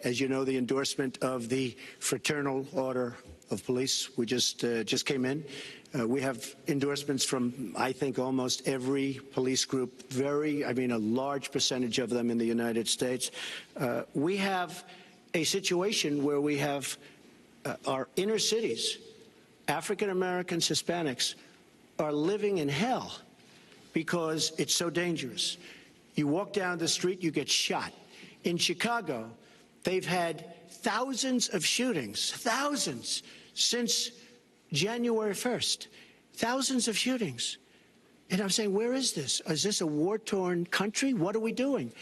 as you know, the endorsement of the Fraternal Order of Police. We just came in. We have endorsements from, I think, almost every police group, a large percentage of them in the United States. We have a situation where we have our inner cities, African Americans, Hispanics, are living in hell because it's so dangerous. You walk down the street, you get shot. In Chicago, they've had thousands of shootings, thousands, since January 1st. Thousands of shootings. And I'm saying, where is this? Is this a war-torn country? What are we doing?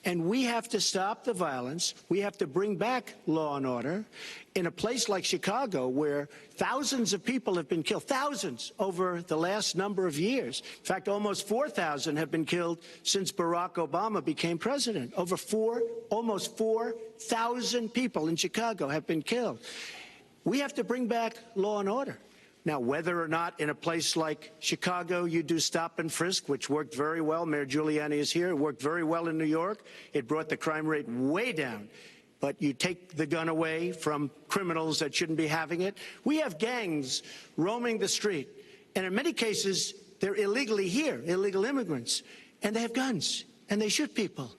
And we have to stop the violence. We have to bring back law and order. In a place like Chicago, where thousands of people have been killed, thousands over the last number of years. In fact, almost 4,000 have been killed since Barack Obama became president. Almost 4,000 people in Chicago have been killed. We have to bring back law and order. Now, whether or not in a place like Chicago you do stop and frisk, which worked very well, Mayor Giuliani is here, it worked very well in New York, it brought the crime rate way down. But you take the gun away from criminals that shouldn't be having it. We have gangs roaming the street, and in many cases, they're illegally here, illegal immigrants, and they have guns, and they shoot people.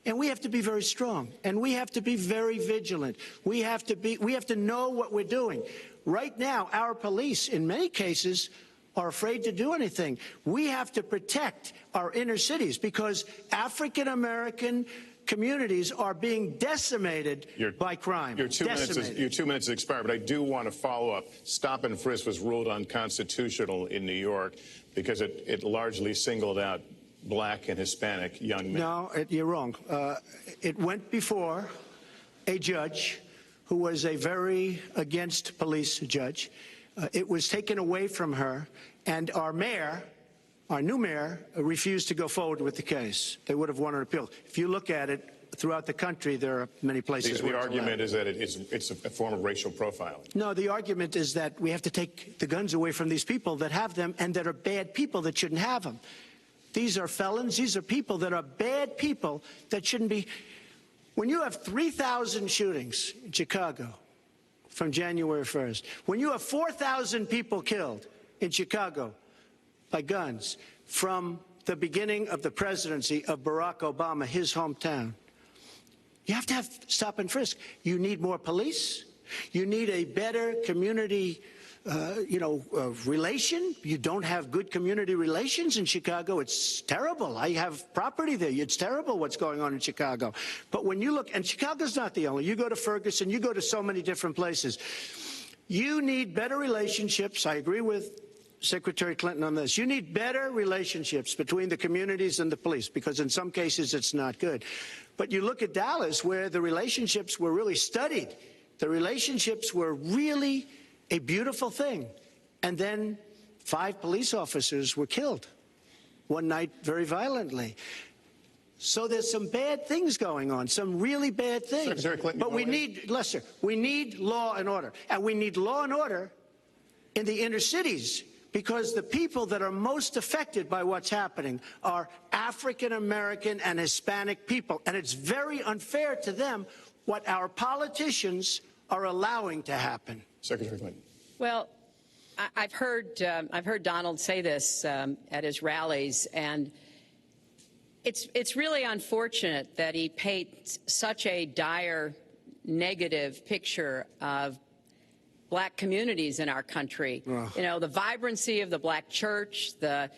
And we have to be very strong, and we have to be very vigilant. We have to know what we're doing. Right now, our police, in many cases, are afraid to do anything. We have to protect our inner cities because African-American communities are being decimated by crime. Your 2 minutes expired, but I do want to follow up. Stop and frisk was ruled unconstitutional in New York because it largely singled out Black and Hispanic young men. No, you're wrong. It went before a judge who was a very against police judge. It was taken away from her, and our new mayor, refused to go forward with the case. They would have won an appeal. If you look at it throughout the country, there are many places where the argument is that it's a form of racial profiling. No, the argument is that we have to take the guns away from these people that have them and that are bad people that shouldn't have them. These are felons. These are people that are bad people that shouldn't be. When you have 3,000 shootings in Chicago from January 1st, when you have 4,000 people killed in Chicago by guns from the beginning of the presidency of Barack Obama, his hometown, you have to have stop and frisk. You need more police. You need a better community relation. You don't have good community relations in Chicago. It's terrible. I have property there. It's terrible what's going on in Chicago. But when you look, and Chicago's not the only, you go to Ferguson, you go to so many different places. You need better relationships. I agree with Secretary Clinton on this. You need better relationships between the communities and the police, because in some cases it's not good. But you look at Dallas, where the relationships were really studied. The relationships were really a beautiful thing. And then 5 police officers were killed one night very violently. So there's some bad things going on, some really bad things. Secretary Clinton, but we need, Lester, we need law and order. And we need law and order in the inner cities, because the people that are most affected by what's happening are African American and Hispanic people. And it's very unfair to them what our politicians are allowing to happen. Secretary Clinton. Well, I've heard Donald say this at his rallies, and it's really unfortunate that he paints such a dire, negative picture of black communities in our country. Oh. You know, the vibrancy of the black church, the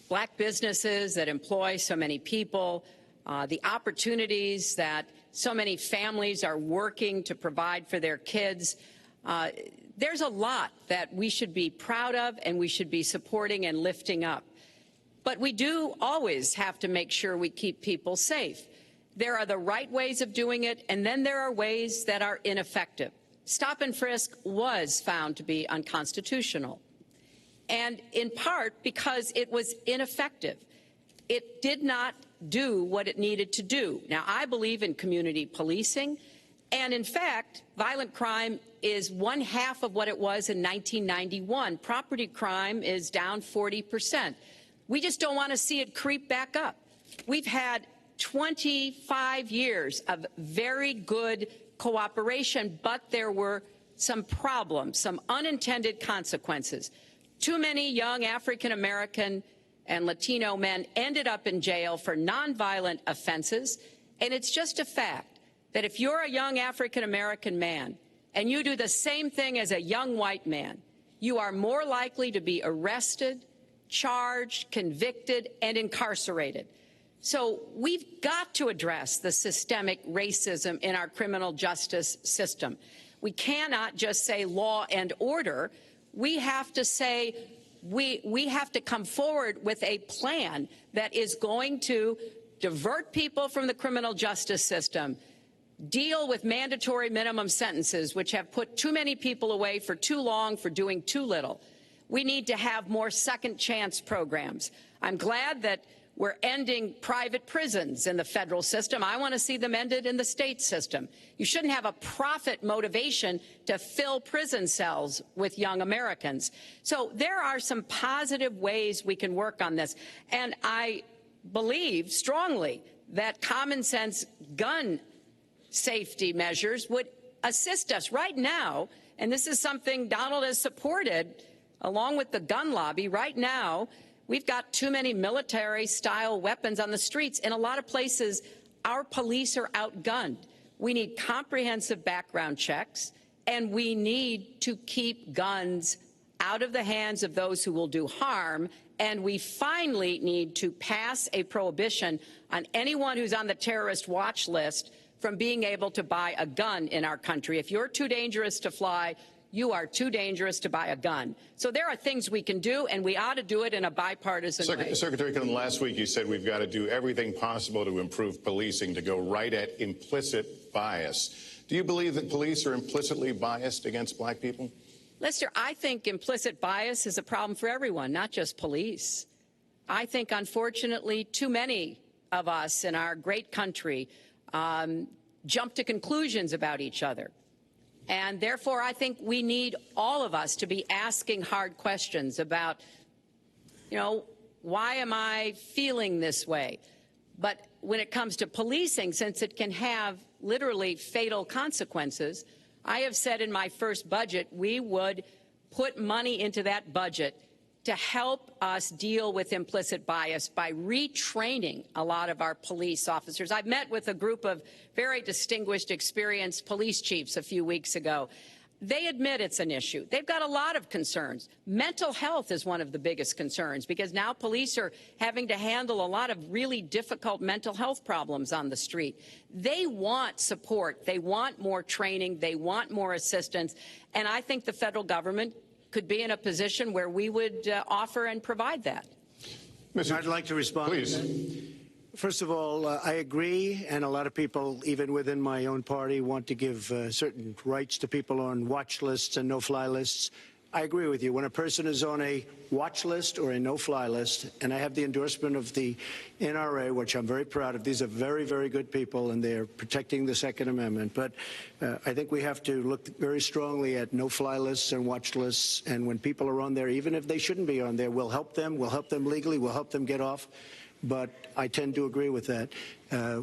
black businesses that employ so many people, the opportunities that so many families are working to provide for their kids. There's a lot that we should be proud of and we should be supporting and lifting up. But we do always have to make sure we keep people safe. There are the right ways of doing it, and then there are ways that are ineffective. Stop and frisk was found to be unconstitutional, and in part because it was ineffective. It did not do what it needed to do. Now, I believe in community policing, and in fact, violent crime is 1/2 of what it was in 1991. Property crime is down 40%. We just don't want to see it creep back up. We've had 25 years of very good cooperation, but there were some problems, some unintended consequences. Too many young African American and Latino men ended up in jail for nonviolent offenses, and it's just a fact that if you're a young African American man and you do the same thing as a young white man, you are more likely to be arrested, charged, convicted, and incarcerated. So we've got to address the systemic racism in our criminal justice system. We cannot just say law and order. We have to say we have to come forward with a plan that is going to divert people from the criminal justice system, deal with mandatory minimum sentences, which have put too many people away for too long for doing too little. We need to have more second chance programs. I'm glad that we're ending private prisons in the federal system. I want to see them ended in the state system. You shouldn't have a profit motivation to fill prison cells with young Americans. So there are some positive ways we can work on this. And I believe strongly that common sense gun safety measures would assist us right now. And this is something Donald has supported along with the gun lobby. Right now, we've got too many military-style weapons on the streets. In a lot of places, our police are outgunned. We need comprehensive background checks, and we need to keep guns out of the hands of those who will do harm. And we finally need to pass a prohibition on anyone who's on the terrorist watch list from being able to buy a gun in our country. If you're too dangerous to fly, you are too dangerous to buy a gun. So there are things we can do, and we ought to do it in a bipartisan way. Secretary Clinton, last week you said we've got to do everything possible to improve policing, to go right at implicit bias. Do you believe that police are implicitly biased against black people? Lester, I think implicit bias is a problem for everyone, not just police. I think, unfortunately, too many of us in our great country jump to conclusions about each other. And therefore, I think we need all of us to be asking hard questions about, you know, why am I feeling this way? But when it comes to policing, since it can have literally fatal consequences, I have said in my first budget we would put money into that budget to help us deal with implicit bias by retraining a lot of our police officers. I met with a group of very distinguished, experienced police chiefs a few weeks ago. They admit it's an issue. They've got a lot of concerns. Mental health is one of the biggest concerns because now police are having to handle a lot of really difficult mental health problems on the street. They want support. They want more training. They want more assistance. And I think the federal government could be in a position where we would offer and provide that. I'd like to respond. Please. First of all, I agree, and a lot of people, even within my own party, want to give certain rights to people on watch lists and no-fly lists. I agree with you. When a person is on a watch list or a no-fly list, and I have the endorsement of the NRA, which I'm very proud of. These are very, very good people, and they're protecting the Second Amendment. But I think we have to look very strongly at no-fly lists and watch lists. And when people are on there, even if they shouldn't be on there, we'll help them. We'll help them legally. We'll help them get off. But I tend to agree with that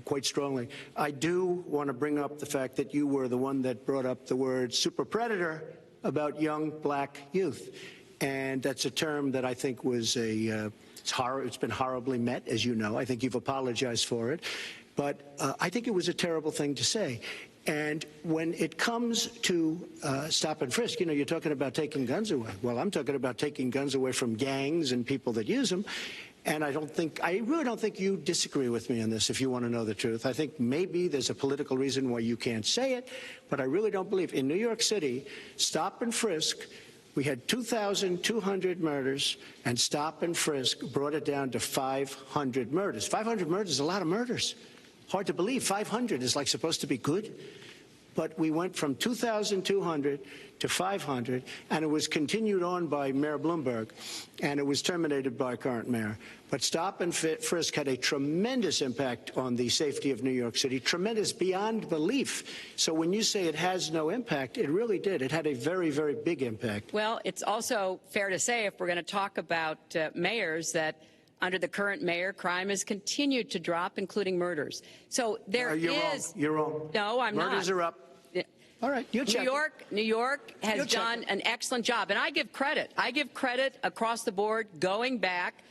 quite strongly. I do want to bring up the fact that you were the one that brought up the word super predator about young black youth. And that's a term that I think was it's been horribly met, as you know. I think you've apologized for it. But I think it was a terrible thing to say. And when it comes to stop and frisk, you know, you're talking about taking guns away. Well, I'm talking about taking guns away from gangs and people that use them. And I really don't think you disagree with me on this, if you want to know the truth. I think maybe there's a political reason why you can't say it, but I really don't believe. In New York City, stop and frisk, we had 2,200 murders, and stop and frisk brought it down to 500 murders. 500 murders is a lot of murders. Hard to believe. 500 is like supposed to be good. But we went from 2,200 to 500, and it was continued on by Mayor Bloomberg, and it was terminated by current mayor. But stop and frisk had a tremendous impact on the safety of New York City, tremendous beyond belief. So when you say it has no impact, it really did. It had a very, very big impact. Well, it's also fair to say, if we're going to talk about mayors, that under the current mayor, crime has continued to drop, including murders. So there you're is. Wrong. You're wrong. No, I'm not. Murders are up. All right, New York has done an excellent job, and I give credit. I give credit across the board, going back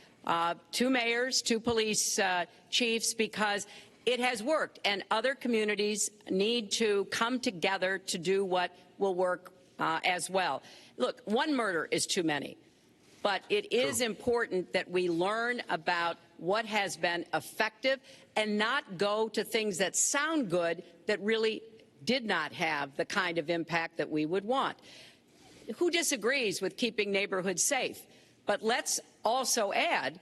to mayors, to police chiefs, because it has worked, and other communities need to come together to do what will work as well. Look, one murder is too many, but it is important that we learn about what has been effective and not go to things that sound good that really did not have the kind of impact that we would want. Who disagrees with keeping neighborhoods safe? But let's also add,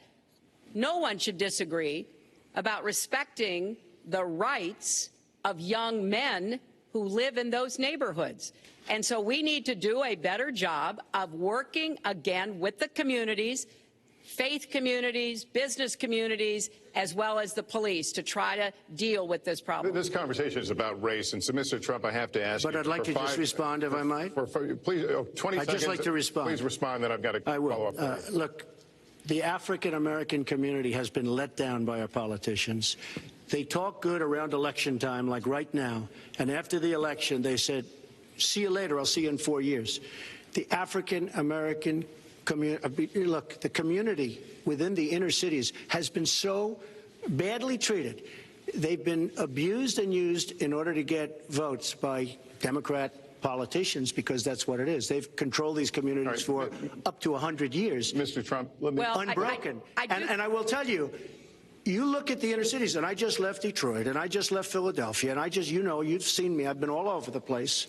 no one should disagree about respecting the rights of young men who live in those neighborhoods. And so we need to do a better job of working again with the communities, faith communities, business communities, as well as the police, to try to deal with this problem. This conversation is about race, and so, Mr. Trump, I have to ask you. But I'd like to just respond, if I might. Please, 20 seconds. I'd just like to respond. Please respond, then I've got to follow up. Look, the African-American community has been let down by our politicians. They talk good around election time, like right now, and after the election, they said, see you later, I'll see you in 4 years. The African-American look, the community within the inner cities has been so badly treated. They've been abused and used in order to get votes by Democrat politicians, because that's what it is. They've controlled these communities for up to 100 years. Mr. Trump, let me... Well, unbroken. And I will tell you, you look at the inner cities, and I just left Detroit, and I just left Philadelphia, and I just, you know, you've seen me. I've been all over the place.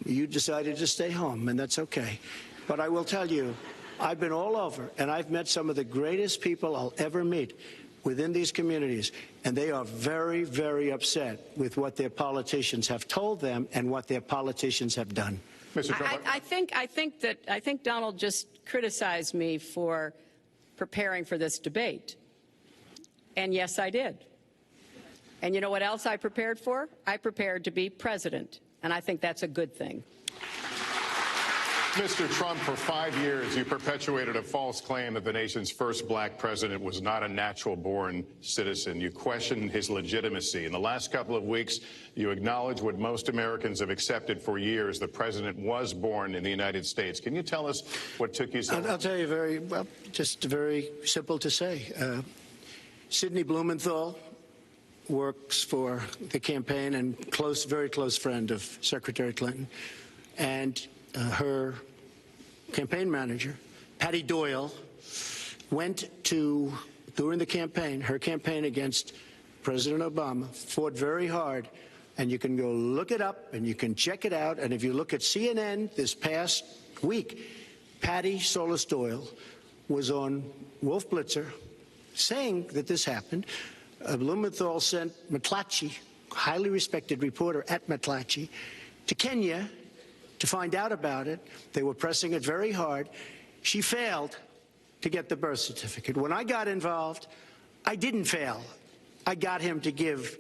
You decided to stay home, and that's okay. But I will tell you, I've been all over, and I've met some of the greatest people I'll ever meet within these communities, and they are very, very upset with what their politicians have told them and what their politicians have done. Mr. Trump, I think Donald just criticized me for preparing for this debate. And yes, I did. And you know what else I prepared for? I prepared to be president. And I think that's a good thing. Mr. Trump, for 5 years, you perpetuated a false claim that the nation's first black president was not a natural-born citizen. You questioned his legitimacy. In the last couple of weeks, you acknowledged what most Americans have accepted for years: the president was born in the United States. Can you tell us what took you so long? I'll tell you just very simple to say. Sidney Blumenthal works for the campaign and very close friend of Secretary Clinton. And her campaign manager, Patty Doyle, went to, during the campaign, her campaign against President Obama, fought very hard and you can go look it up and you can check it out. And if you look at CNN this past week, Patty Solis Doyle was on Wolf Blitzer saying that this happened. Blumenthal sent McClatchy, highly respected reporter at McClatchy, to Kenya to find out about it. They were pressing it very hard. She failed to get the birth certificate. When I got involved, I didn't fail. I got him to give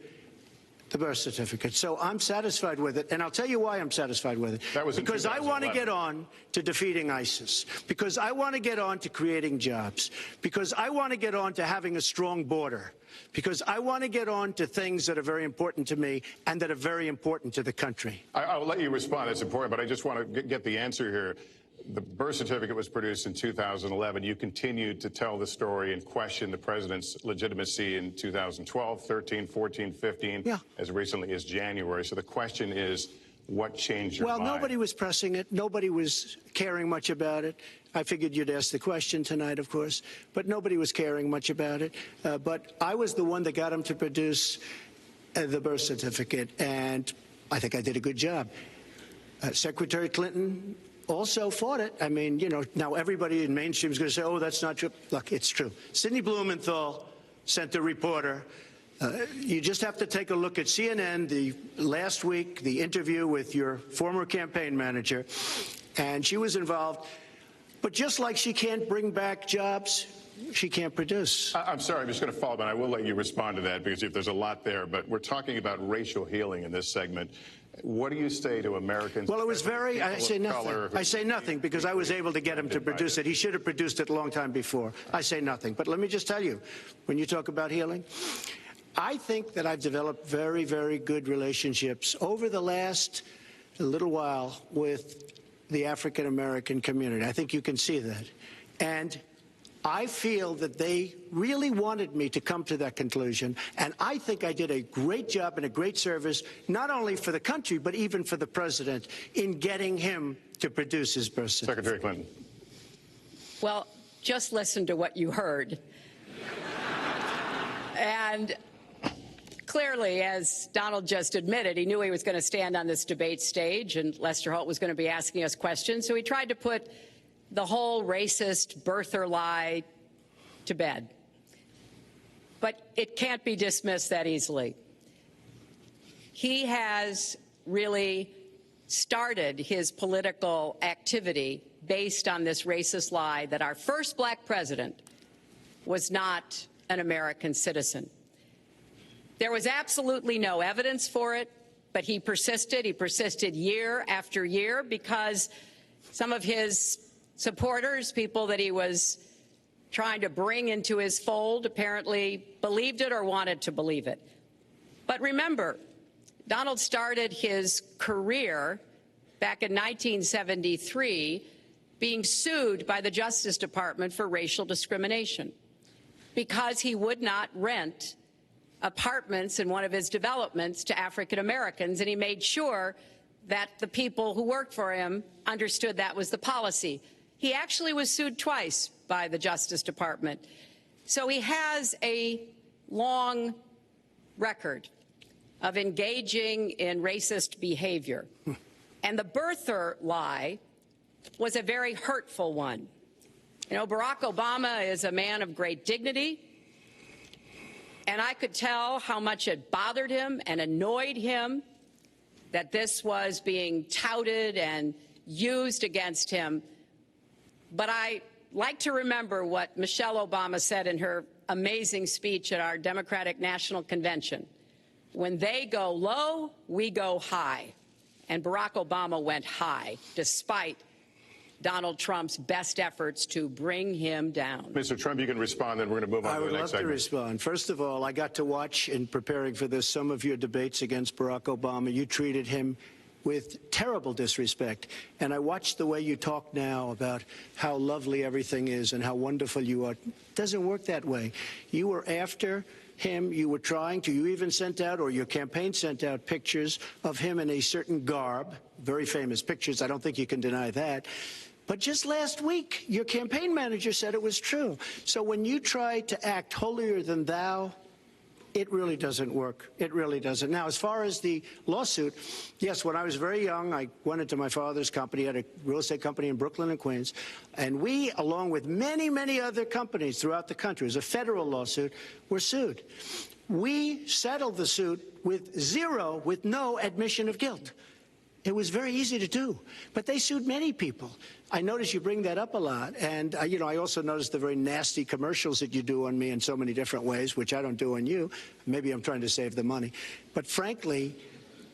the birth certificate. So I'm satisfied with it, and I'll tell you why I'm satisfied with it. That was because I want to get on to defeating ISIS, because I want to get on to creating jobs, because I want to get on to having a strong border, because I want to get on to things that are very important to me and that are very important to the country. I'll let you respond. It's important, but I just want to get the answer here. The birth certificate was produced in 2011. You continued to tell the story and question the president's legitimacy in 2012, 13, 14, 15, as recently as January. So the question is, what changed your mind? Well, nobody was pressing it. Nobody was caring much about it. I figured you'd ask the question tonight, of course, but nobody was caring much about it. But I was the one that got him to produce the birth certificate, and I think I did a good job. Secretary Clinton also fought it. I mean, you know, now everybody in mainstream is going to say, oh, that's not true. Look, it's true. Sidney Blumenthal sent a reporter. You just have to take a look at CNN last week, the interview with your former campaign manager, and she was involved. But just like she can't bring back jobs, she can't produce. I'm sorry, I'm just going to follow up, and I will let you respond to that because there's a lot there. But we're talking about racial healing in this segment. What do you say to Americans? Well, it was very, I say nothing. I say nothing because I was able to get him to produce it. He should have produced it a long time before. I say nothing. But let me just tell you, when you talk about healing, I think that I've developed very, very good relationships over the last little while with the African-American community. I think you can see that. And I feel that they really wanted me to come to that conclusion, and I think I did a great job and a great service, not only for the country, but even for the president, in getting him to produce his birth certificate. Secretary Clinton. Well, just listen to what you heard. And clearly, as Donald just admitted, he knew he was going to stand on this debate stage, and Lester Holt was going to be asking us questions, so he tried to put the whole racist birther lie to bed. But it can't be dismissed that easily. He has really started his political activity based on this racist lie that our first black president was not an American citizen. There was absolutely no evidence for it, but he persisted. He persisted year after year because some of his supporters, people that he was trying to bring into his fold, apparently believed it or wanted to believe it. But remember, Donald started his career back in 1973 being sued by the Justice Department for racial discrimination because he would not rent apartments in one of his developments to African Americans, and he made sure that the people who worked for him understood that was the policy. He actually was sued twice by the Justice Department. So he has a long record of engaging in racist behavior. And the birther lie was a very hurtful one. You know, Barack Obama is a man of great dignity, and I could tell how much it bothered him and annoyed him that this was being touted and used against him. But I like to remember what Michelle Obama said in her amazing speech at our Democratic National Convention. When they go low, we go high. And Barack Obama went high, despite Donald Trump's best efforts to bring him down. Mr. Trump, you can respond, and we're going to move on to the next segment. I would love to respond. First of all, I got to watch, in preparing for this, some of your debates against Barack Obama. You treated him with terrible disrespect. And I watched the way you talk now about how lovely everything is and how wonderful you are. It doesn't work that way. You were after him. You were trying to. You even sent out, or your campaign sent out, pictures of him in a certain garb, very famous pictures. I don't think you can deny that. But just last week, your campaign manager said it was true. So when you try to act holier than thou, It really doesn't work. It really doesn't. Now, as far as the lawsuit, yes, when I was very young, I went into my father's company, had a real estate company in Brooklyn and Queens, and we, along with many, many other companies throughout the country, it was a federal lawsuit, were sued. We settled the suit with no admission of guilt. It was very easy to do, but they sued many people. I notice you bring that up a lot, and I also noticed the very nasty commercials that you do on me in so many different ways, which I don't do on you. Maybe I'm trying to save the money, but frankly,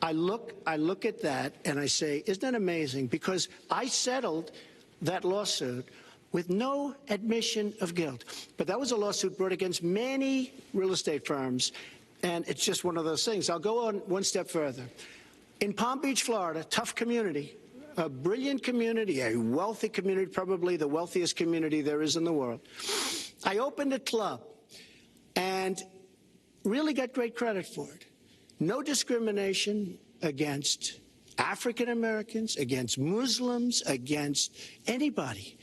I look at that and I say, isn't that amazing? Because I settled that lawsuit with no admission of guilt, but that was a lawsuit brought against many real estate firms, and it's just one of those things. I'll go on one step further. In Palm Beach, Florida, tough community, a brilliant community, a wealthy community, probably the wealthiest community there is in the world. I opened a club and really got great credit for it. No discrimination against African Americans, against Muslims, against anybody.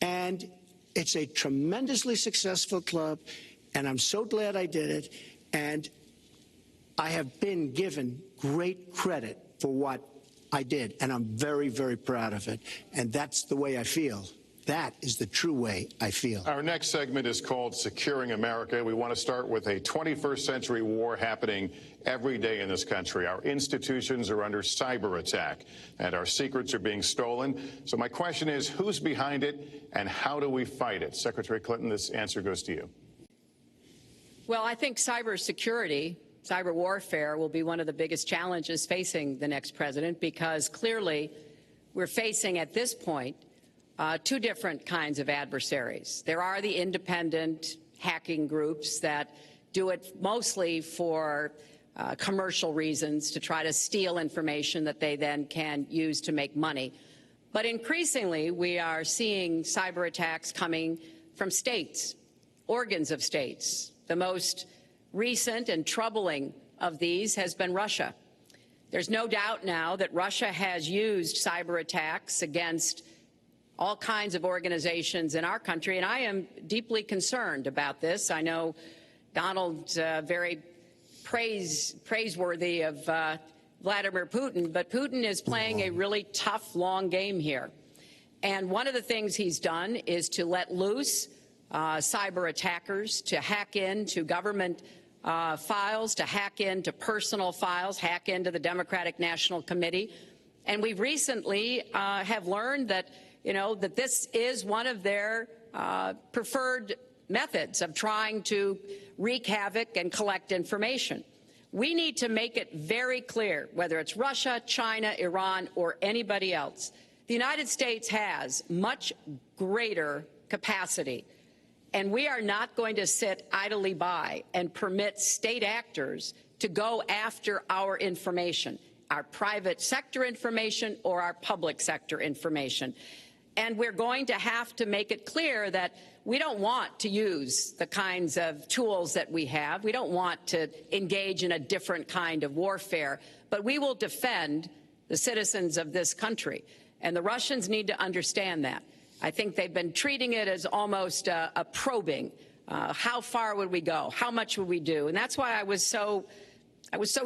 And it's a tremendously successful club, and I'm so glad I did it. And I have been given great credit for what I did, and I'm very, very proud of it. And that's the way I feel. That is the true way I feel. Our next segment is called Securing America. We want to start with a 21st century war happening every day in this country. Our institutions are under cyber attack, and our secrets are being stolen. So my question is, who's behind it, and how do we fight it? Secretary Clinton, this answer goes to you. Well, I think cybersecurity, cyber warfare will be one of the biggest challenges facing the next president, because clearly we're facing at this point two different kinds of adversaries. There are the independent hacking groups that do it mostly for commercial reasons, to try to steal information that they then can use to make money. But increasingly, we are seeing cyber attacks coming from states, organs of states. The most recent and troubling of these has been Russia. There's no doubt now that Russia has used cyber attacks against all kinds of organizations in our country, and I am deeply concerned about this. I know Donald's very praiseworthy of Vladimir Putin, but Putin is playing a really tough, long game here. And one of the things he's done is to let loose cyber attackers to hack into government files, to hack into personal files, hack into the Democratic National Committee. And we've recently have learned that, that this is one of their preferred methods of trying to wreak havoc and collect information. We need to make it very clear, whether it's Russia, China, Iran, or anybody else, the United States has much greater capacity. And we are not going to sit idly by and permit state actors to go after our information, our private sector information or our public sector information. And we're going to have to make it clear that we don't want to use the kinds of tools that we have. We don't want to engage in a different kind of warfare, but we will defend the citizens of this country. And the Russians need to understand that. I think they've been treating it as almost a probing. How far would we go? How much would we do? And that's why I was so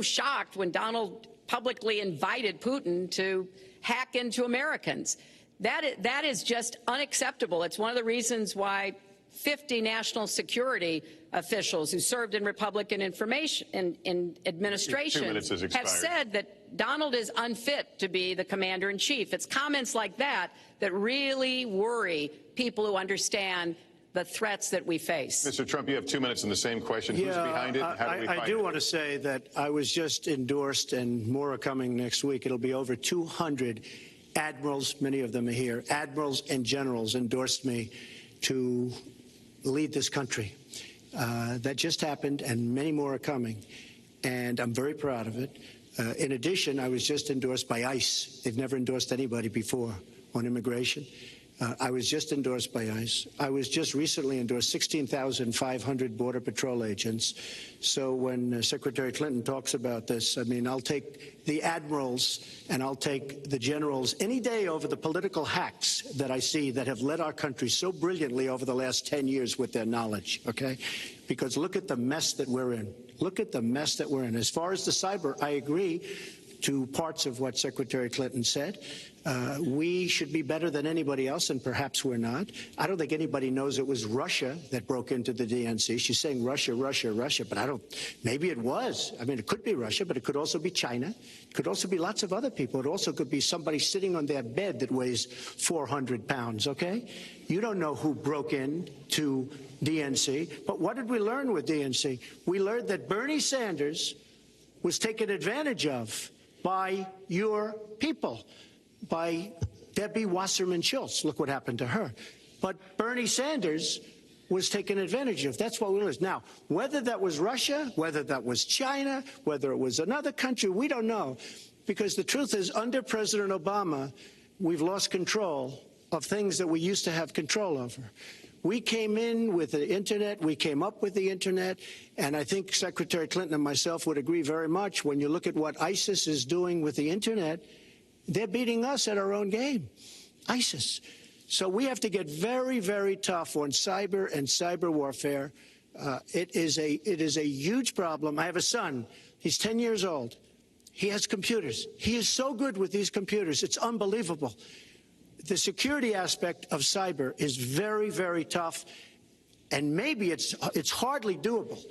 shocked when Donald publicly invited Putin to hack into Americans. That is just unacceptable. It's one of the reasons why 50 national security officials who served in Republican administration have said that Donald is unfit to be the commander-in-chief. It's comments like that that really worry people who understand the threats that we face. Mr. Trump, you have 2 minutes on the same question. Who's behind it? How do we fight it? I do want to say that I was just endorsed, and more are coming next week. It'll be over 200 admirals, many of them are here, admirals and generals endorsed me to lead this country. That just happened, and many more are coming, and I'm very proud of it. In addition, I was just endorsed by ICE. They've never endorsed anybody before on immigration. I was just endorsed by ICE. I was just recently endorsed 16,500 Border Patrol agents. So when Secretary Clinton talks about this, I mean, I'll take the admirals and I'll take the generals any day over the political hacks that I see that have led our country so brilliantly over the last 10 years with their knowledge, okay? Because look at the mess that we're in. Look at the mess that we're in. As far as the cyber, I agree to parts of what Secretary Clinton said. We should be better than anybody else, and perhaps we're not. I don't think anybody knows it was Russia that broke into the DNC. She's saying Russia, Russia, Russia, but maybe it was. I mean, it could be Russia, but it could also be China. It could also be lots of other people. It also could be somebody sitting on their bed that weighs 400 pounds, okay? You don't know who broke in to DNC, but what did we learn with DNC? We learned that Bernie Sanders was taken advantage of by your people, by Debbie Wasserman Schultz. Look what happened to her. But Bernie Sanders was taken advantage of. That's what we learned. Now, whether that was Russia, whether that was China, whether it was another country, we don't know. Because the truth is, under President Obama, we've lost control of things that we used to have control over. We came in with the Internet. We came up with the Internet. And I think Secretary Clinton and myself would agree very much. When you look at what ISIS is doing with the Internet, they're beating us at our own game, ISIS. So we have to get very, very tough on cyber and cyber warfare. It is a huge problem. I have a son. He's 10 years old. He has computers. He is so good with these computers. It's unbelievable. The security aspect of cyber is very, very tough, and maybe it's hardly doable.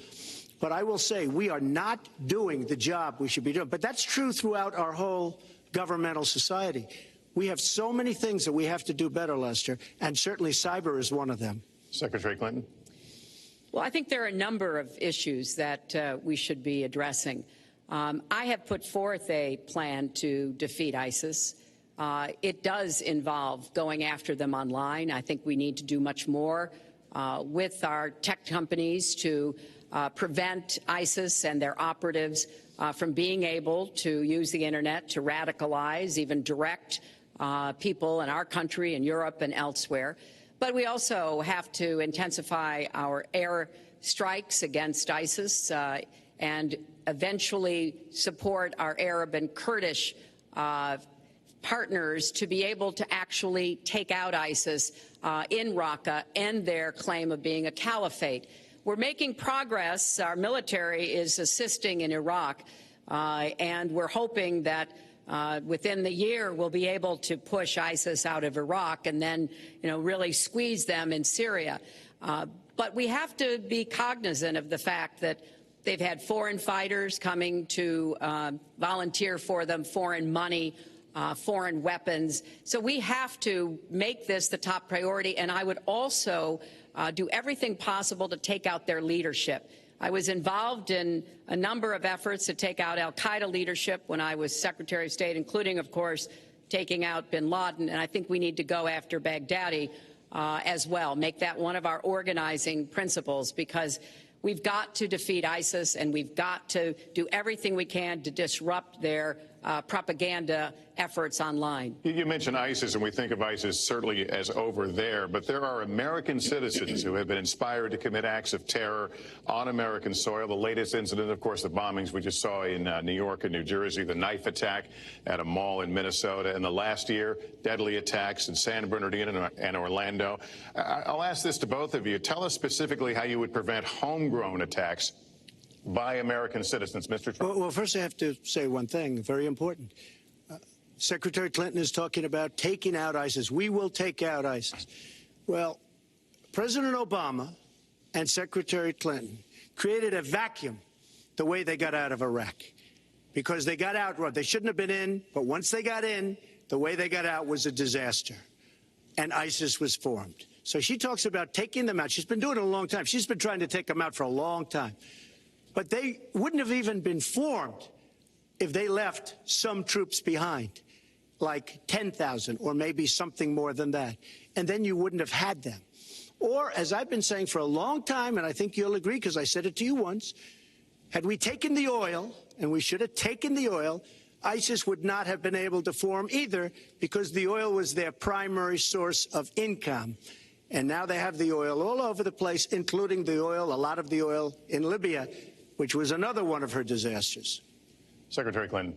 But I will say we are not doing the job we should be doing. But that's true throughout our whole governmental society. We have so many things that we have to do better, Lester, and certainly cyber is one of them. Secretary Clinton. Well, I think there are a number of issues that we should be addressing. I have put forth a plan to defeat ISIS. It does involve going after them online. I think we need to do much more with our tech companies to prevent ISIS and their operatives from being able to use the Internet to radicalize, even direct people in our country and Europe and elsewhere. But we also have to intensify our air strikes against ISIS and eventually support our Arab and Kurdish partners to be able to actually take out ISIS in Raqqa and their claim of being a caliphate. We're making progress. Our military is assisting in Iraq, and we're hoping that within the year we'll be able to push ISIS out of Iraq and then, really squeeze them in Syria. But we have to be cognizant of the fact that they've had foreign fighters coming to volunteer for them, foreign money, foreign weapons. So we have to make this the top priority, and I would also do everything possible to take out their leadership. I was involved in a number of efforts to take out al-Qaeda leadership when I was Secretary of State, including, of course, taking out bin Laden, and I think we need to go after Baghdadi as well, make that one of our organizing principles, because we've got to defeat ISIS, and we've got to do everything we can to disrupt their propaganda efforts online. You mentioned ISIS, and we think of ISIS certainly as over there, but there are American citizens who have been inspired to commit acts of terror on American soil. The latest incident, of course, the bombings we just saw in New York and New Jersey, the knife attack at a mall in Minnesota, and the last year, deadly attacks in San Bernardino and Orlando. I'll ask this to both of you. Tell us specifically how you would prevent homegrown attacks by American citizens, Mr. Trump. Well, first I have to say one thing, very important. Secretary Clinton is talking about taking out ISIS. We will take out ISIS. Well, President Obama and Secretary Clinton created a vacuum the way they got out of Iraq, because they got out, they shouldn't have been in, but once they got in, the way they got out was a disaster, and ISIS was formed. So she talks about taking them out. She's been doing it a long time. She's been trying to take them out for a long time. But they wouldn't have even been formed if they left some troops behind, like 10,000 or maybe something more than that. And then you wouldn't have had them. Or, as I've been saying for a long time, and I think you'll agree because I said it to you once, had we taken the oil, and we should have taken the oil, ISIS would not have been able to form either, because the oil was their primary source of income. And now they have the oil all over the place, including the oil, a lot of the oil in Libya, which was another one of her disasters. Secretary Clinton.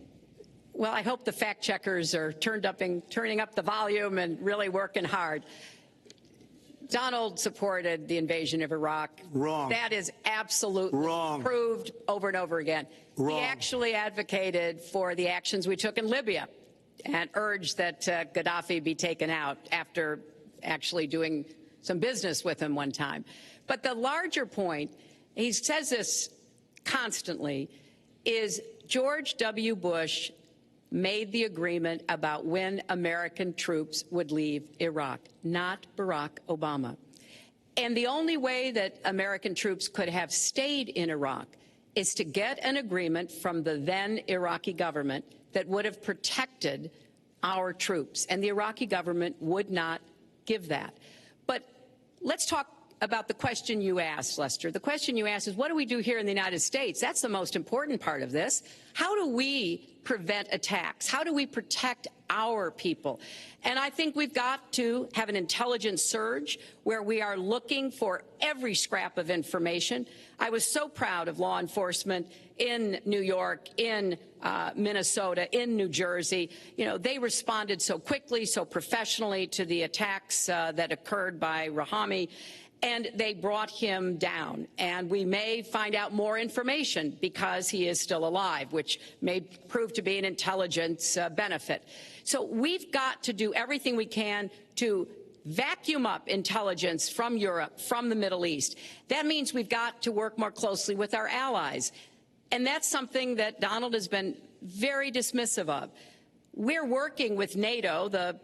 Well, I hope the fact checkers are turning up the volume and really working hard. Donald supported the invasion of Iraq. Wrong. That is absolutely wrong. Proved over and over again. Wrong. He actually advocated for the actions we took in Libya and urged that Gaddafi be taken out after actually doing some business with him one time. But the larger point, he says this constantly, is George W. Bush made the agreement about when American troops would leave Iraq, not Barack Obama. And the only way that American troops could have stayed in Iraq is to get an agreement from the then Iraqi government that would have protected our troops. And the Iraqi government would not give that. But let's talk about the question you asked, Lester. The question you asked is, what do we do here in the United States? That's the most important part of this. How do we prevent attacks? How do we protect our people? And I think we've got to have an intelligence surge where we are looking for every scrap of information. I was so proud of law enforcement in New York, in Minnesota, in New Jersey. You know, they responded so quickly, so professionally to the attacks that occurred by Rahami. And they brought him down. And we may find out more information because he is still alive, which may prove to be an intelligence benefit. So we've got to do everything we can to vacuum up intelligence from Europe, from the Middle East. That means we've got to work more closely with our allies. And that's something that Donald has been very dismissive of. We're working with NATO, the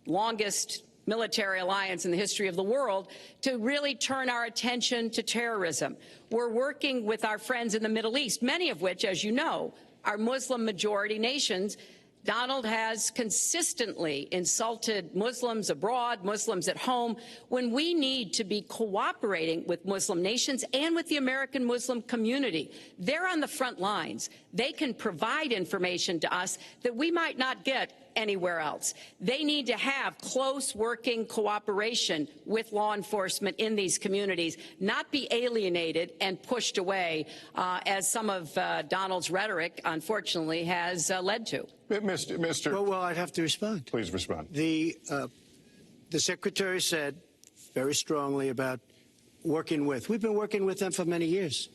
longest military alliance in the history of the world, to really turn our attention to terrorism. We're working with our friends in the Middle East, many of which, as you know, are Muslim-majority nations. Donald has consistently insulted Muslims abroad, Muslims at home, when we need to be cooperating with Muslim nations and with the American Muslim community. They're on the front lines. They can provide information to us that we might not get anywhere else. They need to have close working cooperation with law enforcement in these communities, not be alienated and pushed away, as some of Donald's rhetoric, unfortunately, has led to. Mr. Well, I'd have to respond. Please respond. The Secretary said very strongly about working with. We've been working with them for many years.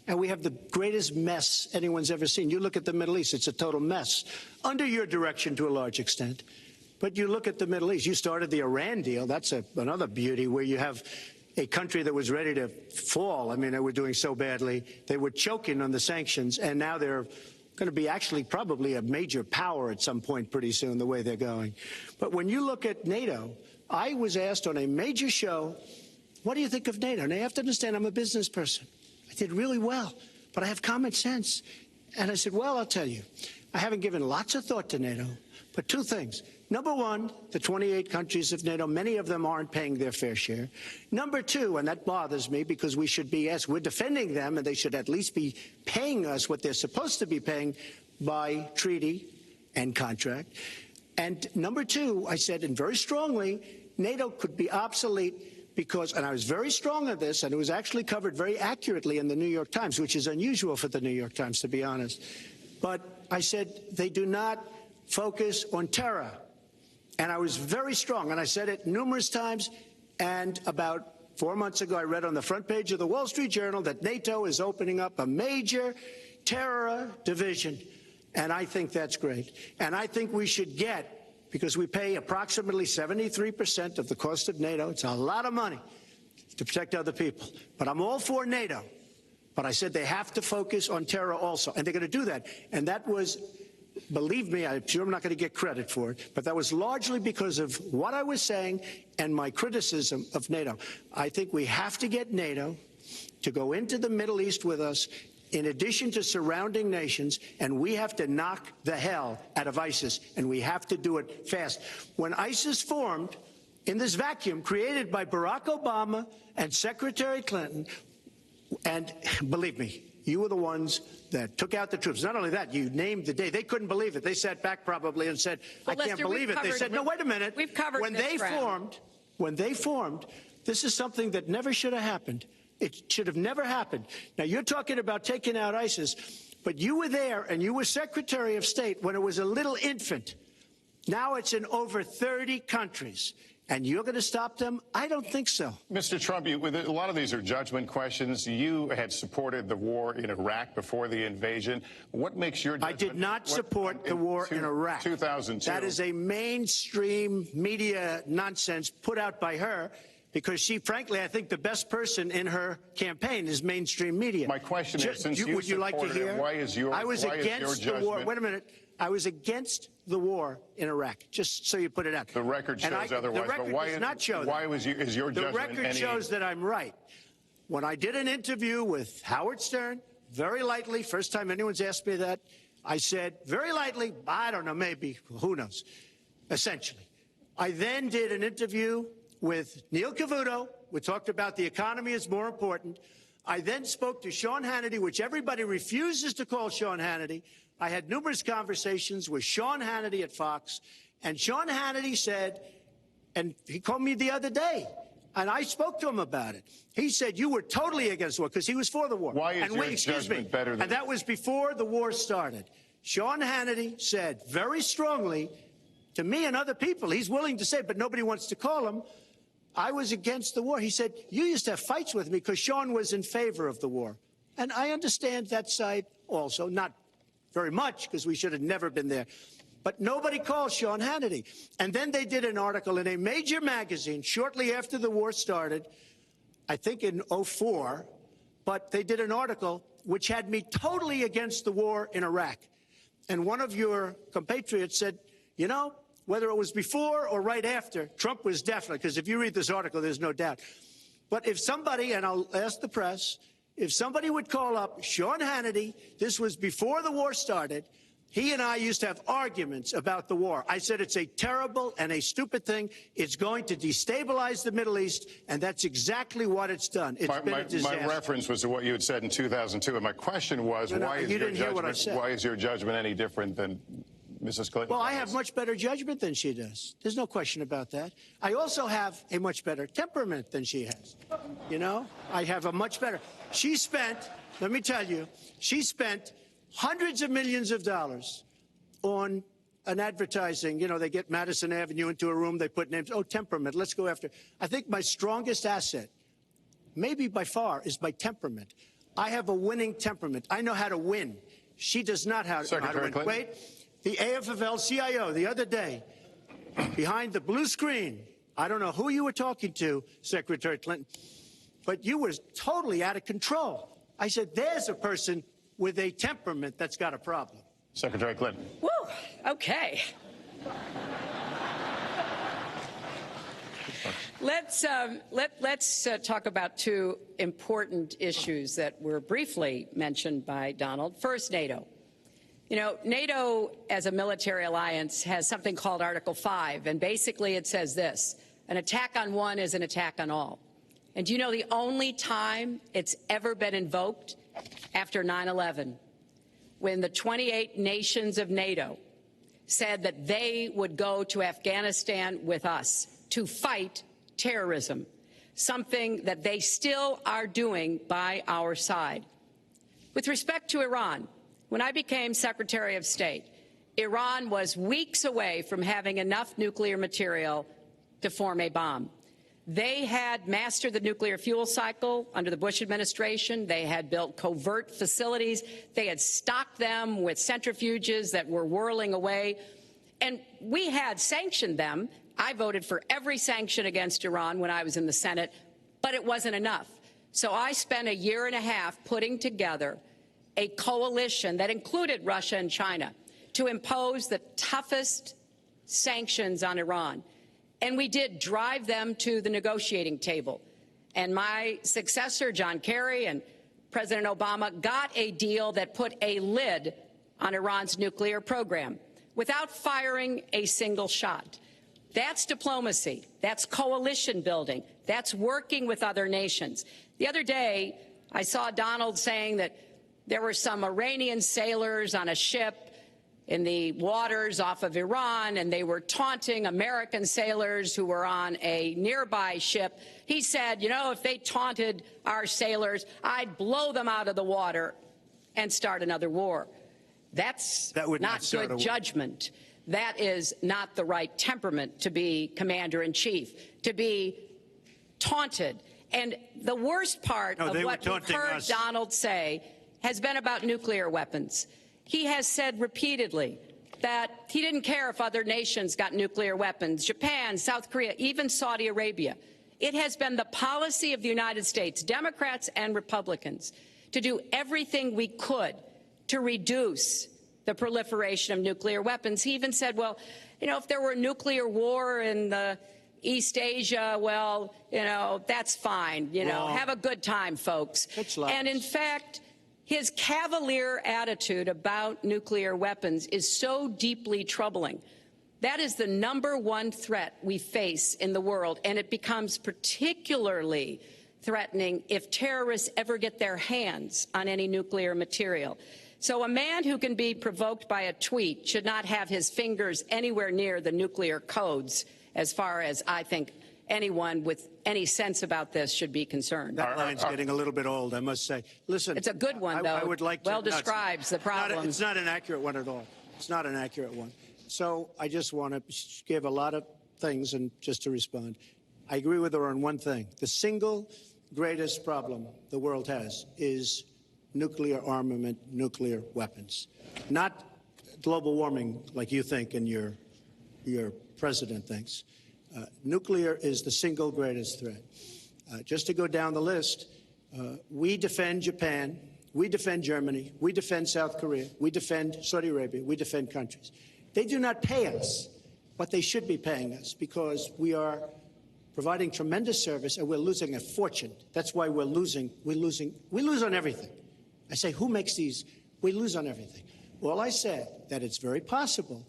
And we have the greatest mess anyone's ever seen. You look at the Middle East, it's a total mess. Under your direction to a large extent. But you look at the Middle East, you started the Iran deal. That's another beauty where you have a country that was ready to fall. I mean, they were doing so badly. They were choking on the sanctions, and now they're going to be actually probably a major power at some point pretty soon, the way they're going. But when you look at NATO, I was asked on a major show, what do you think of NATO? And you have to understand, I'm a business person. I did really well, but I have common sense. And I said, well, I'll tell you, I haven't given lots of thought to NATO, but two things. Number one, the 28 countries of NATO, many of them aren't paying their fair share. Number two, and that bothers me because we should be, yes, we're defending them, and they should at least be paying us what they're supposed to be paying by treaty and contract. And number two, I said, and very strongly, NATO could be obsolete because, and I was very strong on this, and it was actually covered very accurately in the New York Times, which is unusual for the New York Times, to be honest. But I said they do not focus on terror. And I was very strong, and I said it numerous times. And about 4 months ago, I read on the front page of the Wall Street Journal that NATO is opening up a major terror division. And I think that's great. And I think we should get, because we pay approximately 73% of the cost of NATO. It's a lot of money to protect other people. But I'm all for NATO. But I said they have to focus on terror also. And they're going to do that. And that was, believe me, I'm sure I'm not going to get credit for it, but that was largely because of what I was saying and my criticism of NATO. I think we have to get NATO to go into the Middle East with us, in addition to surrounding nations, and we have to knock the hell out of ISIS, and we have to do it fast. When ISIS formed in this vacuum created by Barack Obama and Secretary Clinton, and believe me, you were the ones that took out the troops. Not only that, you named the day. They couldn't believe it. They sat back probably and said, I can't believe it. They said, no, wait a minute. We've covered when they formed, this is something that never should have happened. It should have never happened. Now, you're talking about taking out ISIS, but you were there and you were Secretary of State when it was a little infant. Now it's in over 30 countries. And you're going to stop them? I don't think so. Mr. Trump, a lot of these are judgment questions. You had supported the war in Iraq before the invasion. What makes your judgment? I did not support the war in Iraq. 2002. That is a mainstream media nonsense put out by her because she, frankly, I think the best person in her campaign is mainstream media. My question is, since you would you like to hear? Why is your war. Wait a minute. I was against the war in Iraq, just so you put it out. The record shows otherwise. The record does not show that. Why is your judgment? The record shows that I'm right. When I did an interview with Howard Stern, very lightly, first time anyone's asked me that, I said, very lightly, I don't know, maybe, who knows, essentially. I then did an interview with Neil Cavuto. We talked about the economy is more important. I then spoke to Sean Hannity, which everybody refuses to call Sean Hannity. I had numerous conversations with Sean Hannity at Fox, and Sean Hannity said, and he called me the other day, and I spoke to him about it. He said, you were totally against the war, because he was for the war. Why is your judgment better than... And that was before the war started. Sean Hannity said very strongly to me and other people, he's willing to say, but nobody wants to call him, I was against the war. He said, you used to have fights with me because Sean was in favor of the war. And I understand that side also, not very much, because we should have never been there. But nobody called Sean Hannity. And then they did an article in a major magazine shortly after the war started, I think in '04, but they did an article which had me totally against the war in Iraq. And one of your compatriots said, you know, whether it was before or right after, Trump was definitely, because if you read this article, there's no doubt. But if somebody, and I'll ask the press, if somebody would call up Sean Hannity, this was before the war started, he and I used to have arguments about the war. I said it's a terrible and a stupid thing. It's going to destabilize the Middle East, and that's exactly what it's done. It's been a disaster. My reference was to what you had said in 2002, and my question was, why is your judgment any different than Mrs. Clinton? Well, I have much better judgment than she does. There's no question about that. I also have a much better temperament than she has. You know, I have a much better. She spent, let me tell you, she spent hundreds of millions of dollars on an advertising. You know, they get Madison Avenue into a room, they put names. Oh, temperament, let's go after. I think my strongest asset, maybe by far, is my temperament. I have a winning temperament. I know how to win. She does not know how to win. Clinton. Wait. The AFL-CIO the other day, behind the blue screen, I don't know who you were talking to, Secretary Clinton, but you were totally out of control. I said, there's a person with a temperament that's got a problem. Secretary Clinton. Woo, okay. Let's talk about two important issues that were briefly mentioned by Donald. First, NATO. You know, NATO, as a military alliance, has something called Article 5, and basically it says this: an attack on one is an attack on all. And do you know the only time it's ever been invoked? After 9/11, when the 28 nations of NATO said that they would go to Afghanistan with us to fight terrorism, something that they still are doing by our side. With respect to Iran, when I became Secretary of State, Iran was weeks away from having enough nuclear material to form a bomb. They had mastered the nuclear fuel cycle under the Bush administration. They had built covert facilities. They had stocked them with centrifuges that were whirling away. And we had sanctioned them. I voted for every sanction against Iran when I was in the Senate, but it wasn't enough. So I spent a year and a half putting together a coalition that included Russia and China to impose the toughest sanctions on Iran. And we did drive them to the negotiating table. And my successor, John Kerry, and President Obama got a deal that put a lid on Iran's nuclear program without firing a single shot. That's diplomacy. That's coalition building. That's working with other nations. The other day, I saw Donald saying that there were some Iranian sailors on a ship in the waters off of Iran, and they were taunting American sailors who were on a nearby ship. He said, you know, if they taunted our sailors, I'd blow them out of the water and start another war. That's not good judgment. that is not the right temperament to be commander-in-chief, to be taunted. And the worst part of what we've heard Donald say has been about nuclear weapons. He has said repeatedly that he didn't care if other nations got nuclear weapons, Japan, South Korea, even Saudi Arabia. It has been the policy of the United States, Democrats and Republicans, to do everything we could to reduce the proliferation of nuclear weapons. He even said, well, you know, if there were a nuclear war in the East Asia, well, you know, that's fine. You know, have a good time, folks. And in fact, his cavalier attitude about nuclear weapons is so deeply troubling. That is the #1 threat we face in the world, and it becomes particularly threatening if terrorists ever get their hands on any nuclear material. So a man who can be provoked by a tweet should not have his fingers anywhere near the nuclear codes, as far as I think anyone with any sense about this should be concerned. That line's getting a little bit old, I must say. Listen, it's a good one, though. I would like to, well describes the problem. It's not an accurate one at all. It's not an accurate one. So I just want to give a lot of things and just to respond. I agree with her on one thing. The single greatest problem the world has is nuclear armament, nuclear weapons, not global warming like you think and your president thinks. Nuclear is the single greatest threat. Just to go down the list, we defend Japan, we defend Germany, we defend South Korea, we defend Saudi Arabia, we defend countries. They do not pay us, but they should be paying us because we are providing tremendous service and we're losing a fortune. That's why we're losing. We lose on everything. I say, who makes these? We lose on everything. Well, I said that it's very possible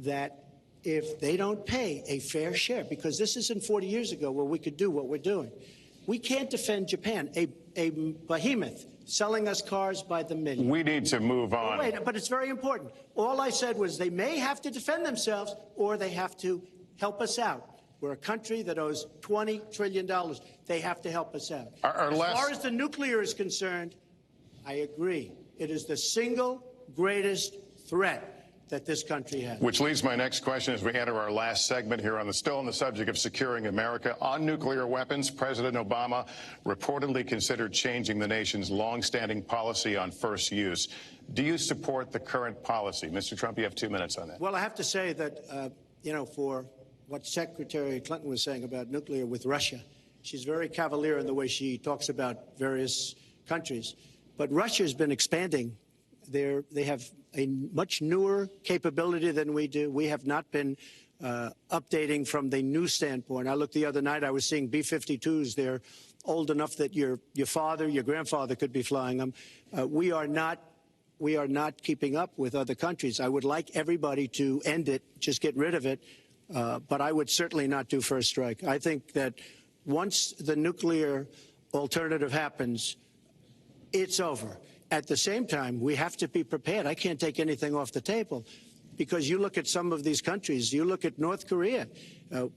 that if they don't pay a fair share, because this isn't 40 years ago where we could do what we're doing. We can't defend Japan, a behemoth selling us cars by the million. We need to move on. Wait, but it's very important. All I said was they may have to defend themselves or they have to help us out. We're a country that owes $20 trillion. They have to help us out. As far as the nuclear is concerned, I agree. It is the single greatest threat that this country has. Which leads my next question as we enter our last segment here still on the subject of securing America. On nuclear weapons, President Obama reportedly considered changing the nation's longstanding policy on first use. Do you support the current policy? Mr. Trump, you have 2 minutes on that. Well, I have to say that, you know, for what Secretary Clinton was saying about nuclear with Russia, she's very cavalier in the way she talks about various countries. But Russia's been expanding. They have a much newer capability than we do. We have not been updating from the new standpoint. I looked the other night, I was seeing B-52s. They're old enough that your father, your grandfather could be flying them. We are not keeping up with other countries. I would like everybody to end it, just get rid of it. But I would certainly not do first strike. I think that once the nuclear alternative happens, it's over. At the same time, we have to be prepared. I can't take anything off the table because you look at some of these countries. You look at North Korea.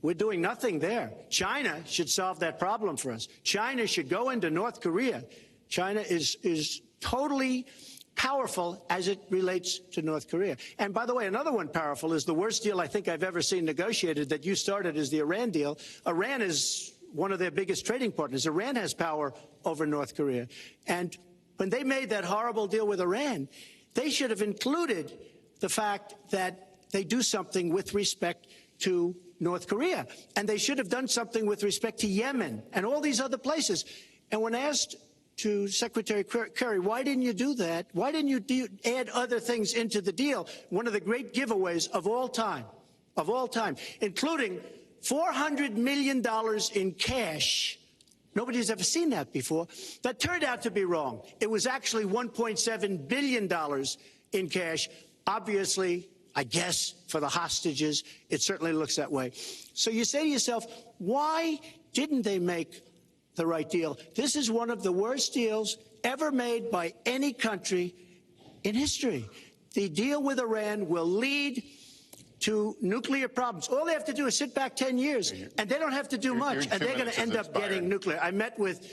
We're doing nothing there. China should solve that problem for us. China should go into North Korea. China is totally powerful as it relates to North Korea. And by the way, another one powerful is the worst deal I think I've ever seen negotiated that you started is the Iran deal. Iran is one of their biggest trading partners. Iran has power over North Korea. And when they made that horrible deal with Iran, they should have included the fact that they do something with respect to North Korea. And they should have done something with respect to Yemen and all these other places. And when asked to Secretary Kerry, why didn't you do that? Why didn't you add other things into the deal? One of the great giveaways of all time, including $400 million in cash. Nobody's ever seen that before. That turned out to be wrong. It was actually $1.7 billion in cash. Obviously, I guess, for the hostages, it certainly looks that way. So you say to yourself, why didn't they make the right deal? This is one of the worst deals ever made by any country in history. The deal with Iran will lead to nuclear problems. All they have to do is sit back 10 years, and they don't have to do much, and they're going to end up getting nuclear. I met with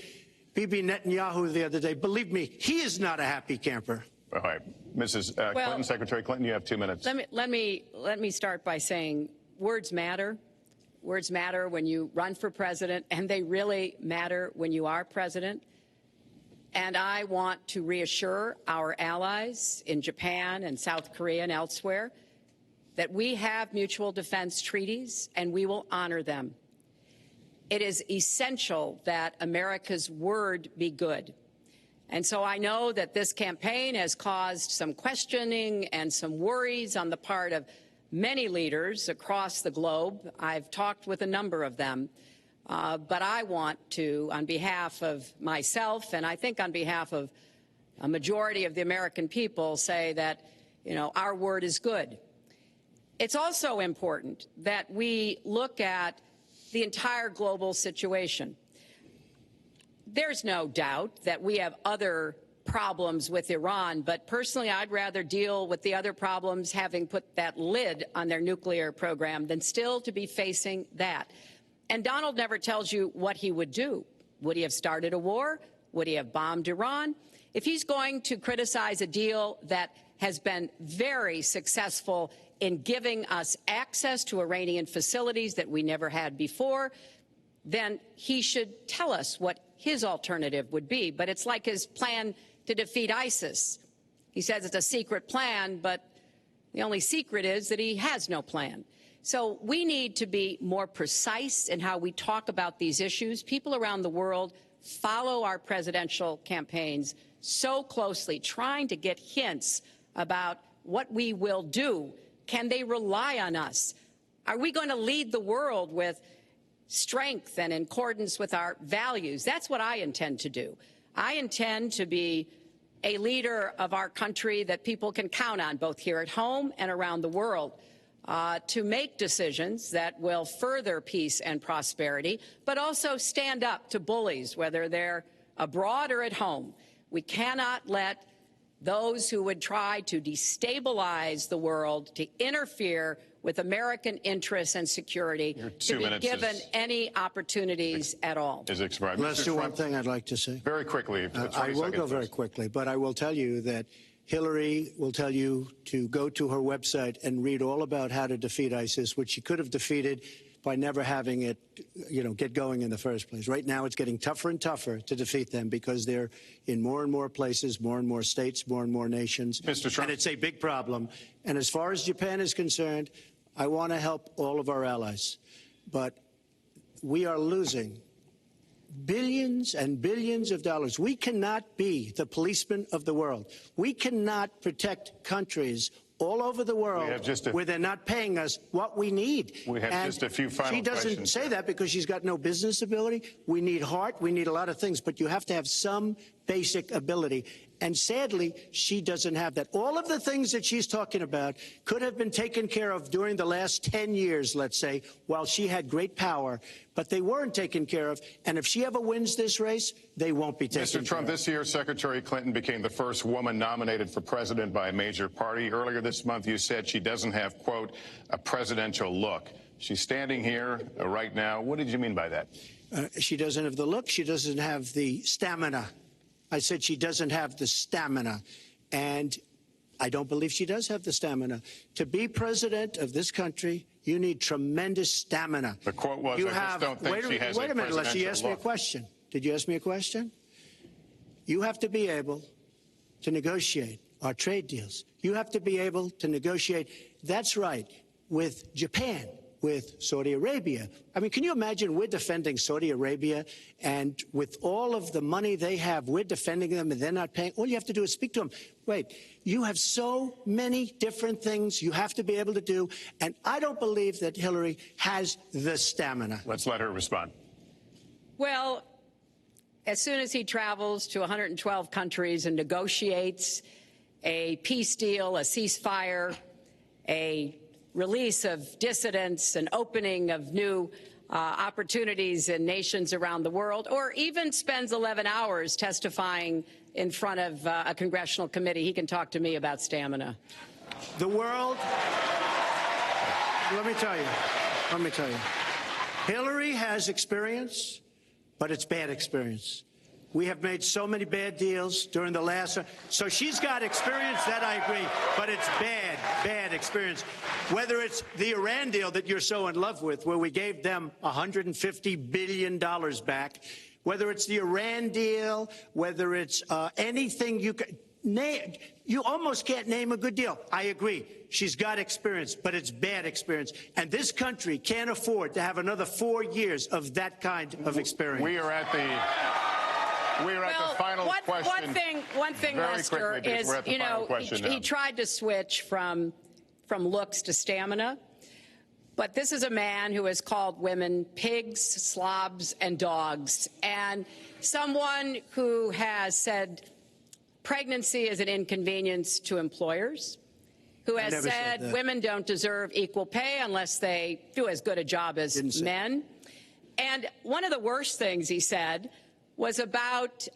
Bibi Netanyahu the other day. Believe me, he is not a happy camper. All right. Mrs. Clinton, Secretary Clinton, you have 2 minutes. Let me start by saying words matter. Words matter when you run for president, and they really matter when you are president. And I want to reassure our allies in Japan and South Korea and elsewhere that we have mutual defense treaties and we will honor them. It is essential that America's word be good. And so I know that this campaign has caused some questioning and some worries on the part of many leaders across the globe. I've talked with a number of them. But I want to, on behalf of myself and I think on behalf of a majority of the American people, say that, our word is good. It's also important that we look at the entire global situation. There's no doubt that we have other problems with Iran, but personally, I'd rather deal with the other problems having put that lid on their nuclear program than still to be facing that. And Donald never tells you what he would do. Would he have started a war? Would he have bombed Iran? If he's going to criticize a deal that has been very successful in giving us access to Iranian facilities that we never had before, then he should tell us what his alternative would be. But it's like his plan to defeat ISIS. He says it's a secret plan, but the only secret is that he has no plan. So we need to be more precise in how we talk about these issues. People around the world follow our presidential campaigns so closely, trying to get hints about what we will do. Can they rely on us? Are we going to lead the world with strength and in accordance with our values? That's what I intend to do. I intend to be a leader of our country that people can count on, both here at home and around the world, to make decisions that will further peace and prosperity, but also stand up to bullies, whether they're abroad or at home. We cannot let those who would try to destabilize the world, to interfere with American interests and security, to be given any opportunities at all. Let's do one thing I'd like to say. Very quickly. I will go very quickly, but I will tell you that Hillary will tell you to go to her website and read all about how to defeat ISIS, which she could have defeated by never having it, get going in the first place. Right now, it's getting tougher and tougher to defeat them because they're in more and more places, more and more states, more and more nations. Mr. Trump. And it's a big problem. And as far as Japan is concerned, I want to help all of our allies. But we are losing billions and billions of dollars. We cannot be the policeman of the world. We cannot protect countries all over the world where they're not paying us what we need. We have just a few final questions. She doesn't say that because she's got no business ability. We need heart. We need a lot of things. But you have to have some basic ability. And sadly, she doesn't have that. All of the things that she's talking about could have been taken care of during the last 10 years, let's say, while she had great power. But they weren't taken care of. And if she ever wins this race, they won't be taken care of. Mr. Trump, this year, Secretary Clinton became the first woman nominated for president by a major party. Earlier this month, you said she doesn't have, quote, a presidential look. She's standing here right now. What did you mean by that? She doesn't have the look. She doesn't have the stamina. I said she doesn't have the stamina. And I don't believe she does have the stamina. To be president of this country, you need tremendous stamina. The quote was, I just don't think she has a presidential look. Wait a minute, Leslie, you asked me a question. Did you ask me a question? You have to be able to negotiate our trade deals. You have to be able to negotiate, that's right, with Japan, with Saudi Arabia. I mean, can you imagine we're defending Saudi Arabia, and with all of the money they have, we're defending them and they're not paying? All you have to do is speak to them. Wait, you have so many different things you have to be able to do, and I don't believe that Hillary has the stamina. Let's let her respond. Well, as soon as he travels to 112 countries and negotiates a peace deal, a ceasefire, a release of dissidents, an opening of new opportunities in nations around the world, or even spends 11 hours testifying in front of a congressional committee, he can talk to me about stamina. The world, let me tell you, Hillary has experience, but it's bad experience. We have made so many bad deals during the last. So she's got experience, that I agree, but it's bad experience. Whether it's the Iran deal that you're so in love with, where we gave them $150 billion back, whether it's the Iran deal, whether it's anything you can name, you almost can't name a good deal. I agree. She's got experience, but it's bad experience. And this country can't afford to have another 4 years of that kind of experience. We are at the final question. One thing, Very Lester, quickly, is, he tried to switch from looks to stamina. But this is a man who has called women pigs, slobs, and dogs, and someone who has said pregnancy is an inconvenience to employers, who has said women don't deserve equal pay unless they do as good a job as men. And one of the worst things he said was about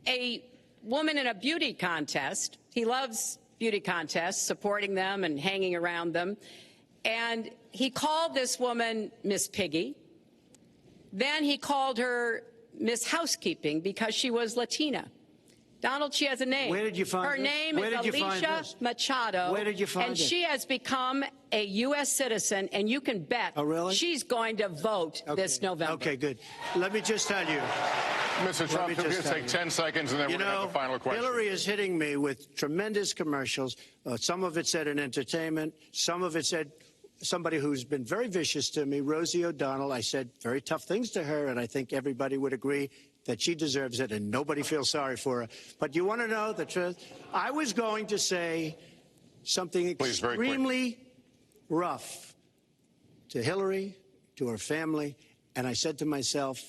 a woman in a beauty contest. He loves beauty contests, supporting them and hanging around them. And he called this woman Miss Piggy. Then he called her Miss Housekeeping because she was Latina. Donald, she has a name. Where did you find her this? name is Alicia Machado. Where did you find and it? she has become a U.S. citizen, and you can bet she's going to vote this November. Okay, good. Let me just tell you. Mr. Trump, we'll just take 10 seconds, and then we're going to have the final question. Hillary is hitting me with tremendous commercials. Some of it said in entertainment. Some of it said somebody who's been very vicious to me, Rosie O'Donnell. I said very tough things to her, and I think everybody would agree that she deserves it, and nobody feels sorry for her. But you want to know the truth? I was going to say something extremely rough to Hillary, to her family, and I said to myself,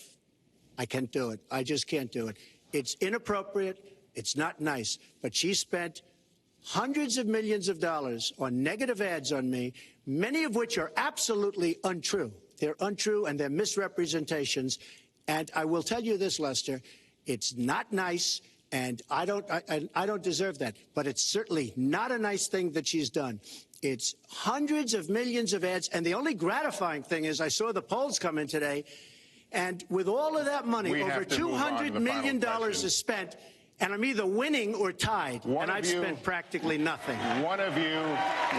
I can't do it. I just can't do it. It's inappropriate. It's not nice. But she spent hundreds of millions of dollars on negative ads on me, many of which are absolutely untrue. They're untrue, and they're misrepresentations. And I will tell you this, Lester, it's not nice, and I don't deserve that. But it's certainly not a nice thing that she's done. It's hundreds of millions of ads, and the only gratifying thing is I saw the polls come in today, and with all of that money, over $200 million is spent, and I'm either winning or tied, and I've spent practically nothing. One of you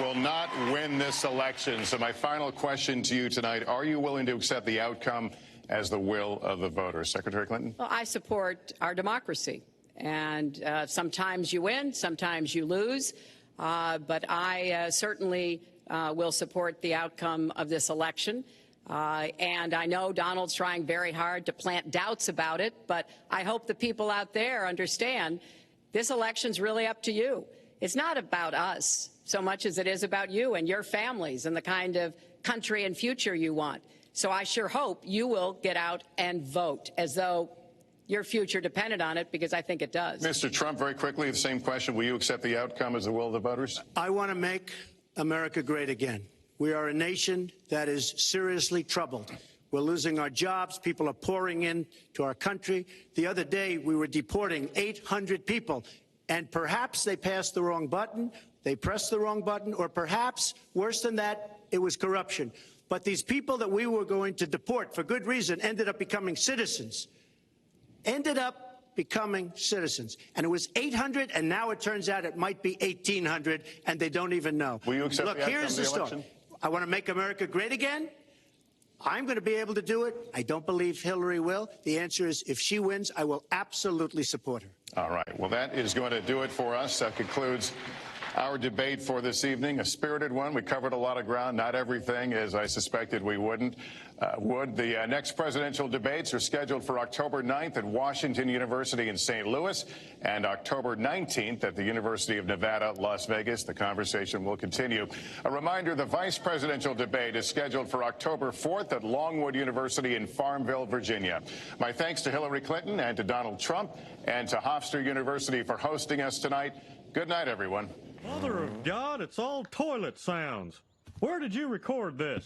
will not win this election. So my final question to you tonight, are you willing to accept the outcome as the will of the voters? Secretary Clinton? Well, I support our democracy. And sometimes you win, sometimes you lose. But I certainly will support the outcome of this election. And I know Donald's trying very hard to plant doubts about it, but I hope the people out there understand this election's really up to you. It's not about us so much as it is about you and your families and the kind of country and future you want. So I sure hope you will get out and vote as though your future depended on it, because I think it does. Mr. Trump, very quickly, the same question. Will you accept the outcome as the will of the voters? I want to make America great again. We are a nation that is seriously troubled. We're losing our jobs. People are pouring into our country. The other day, we were deporting 800 people, and perhaps they passed the wrong button, they pressed the wrong button, or perhaps, worse than that, it was corruption. But these people that we were going to deport for good reason ended up becoming citizens. And it was 800, and now it turns out it might be 1,800, and they don't even know. Will you accept Look, the outcome here's of the the election? story. I want to make America great again. I'm going to be able to do it. I don't believe Hillary will. The answer is, if she wins, I will absolutely support her. All right. Well, that is going to do it for us. That concludes our debate for this evening, a spirited one. We covered a lot of ground, not everything, as I suspected we would. The next presidential debates are scheduled for October 9th at Washington University in St. Louis and October 19th at the University of Nevada, Las Vegas. The conversation will continue. A reminder, the vice presidential debate is scheduled for October 4th at Longwood University in Farmville, Virginia. My thanks to Hillary Clinton and to Donald Trump and to Hofstra University for hosting us tonight. Good night, everyone. Mother of God, it's all toilet sounds. Where did you record this?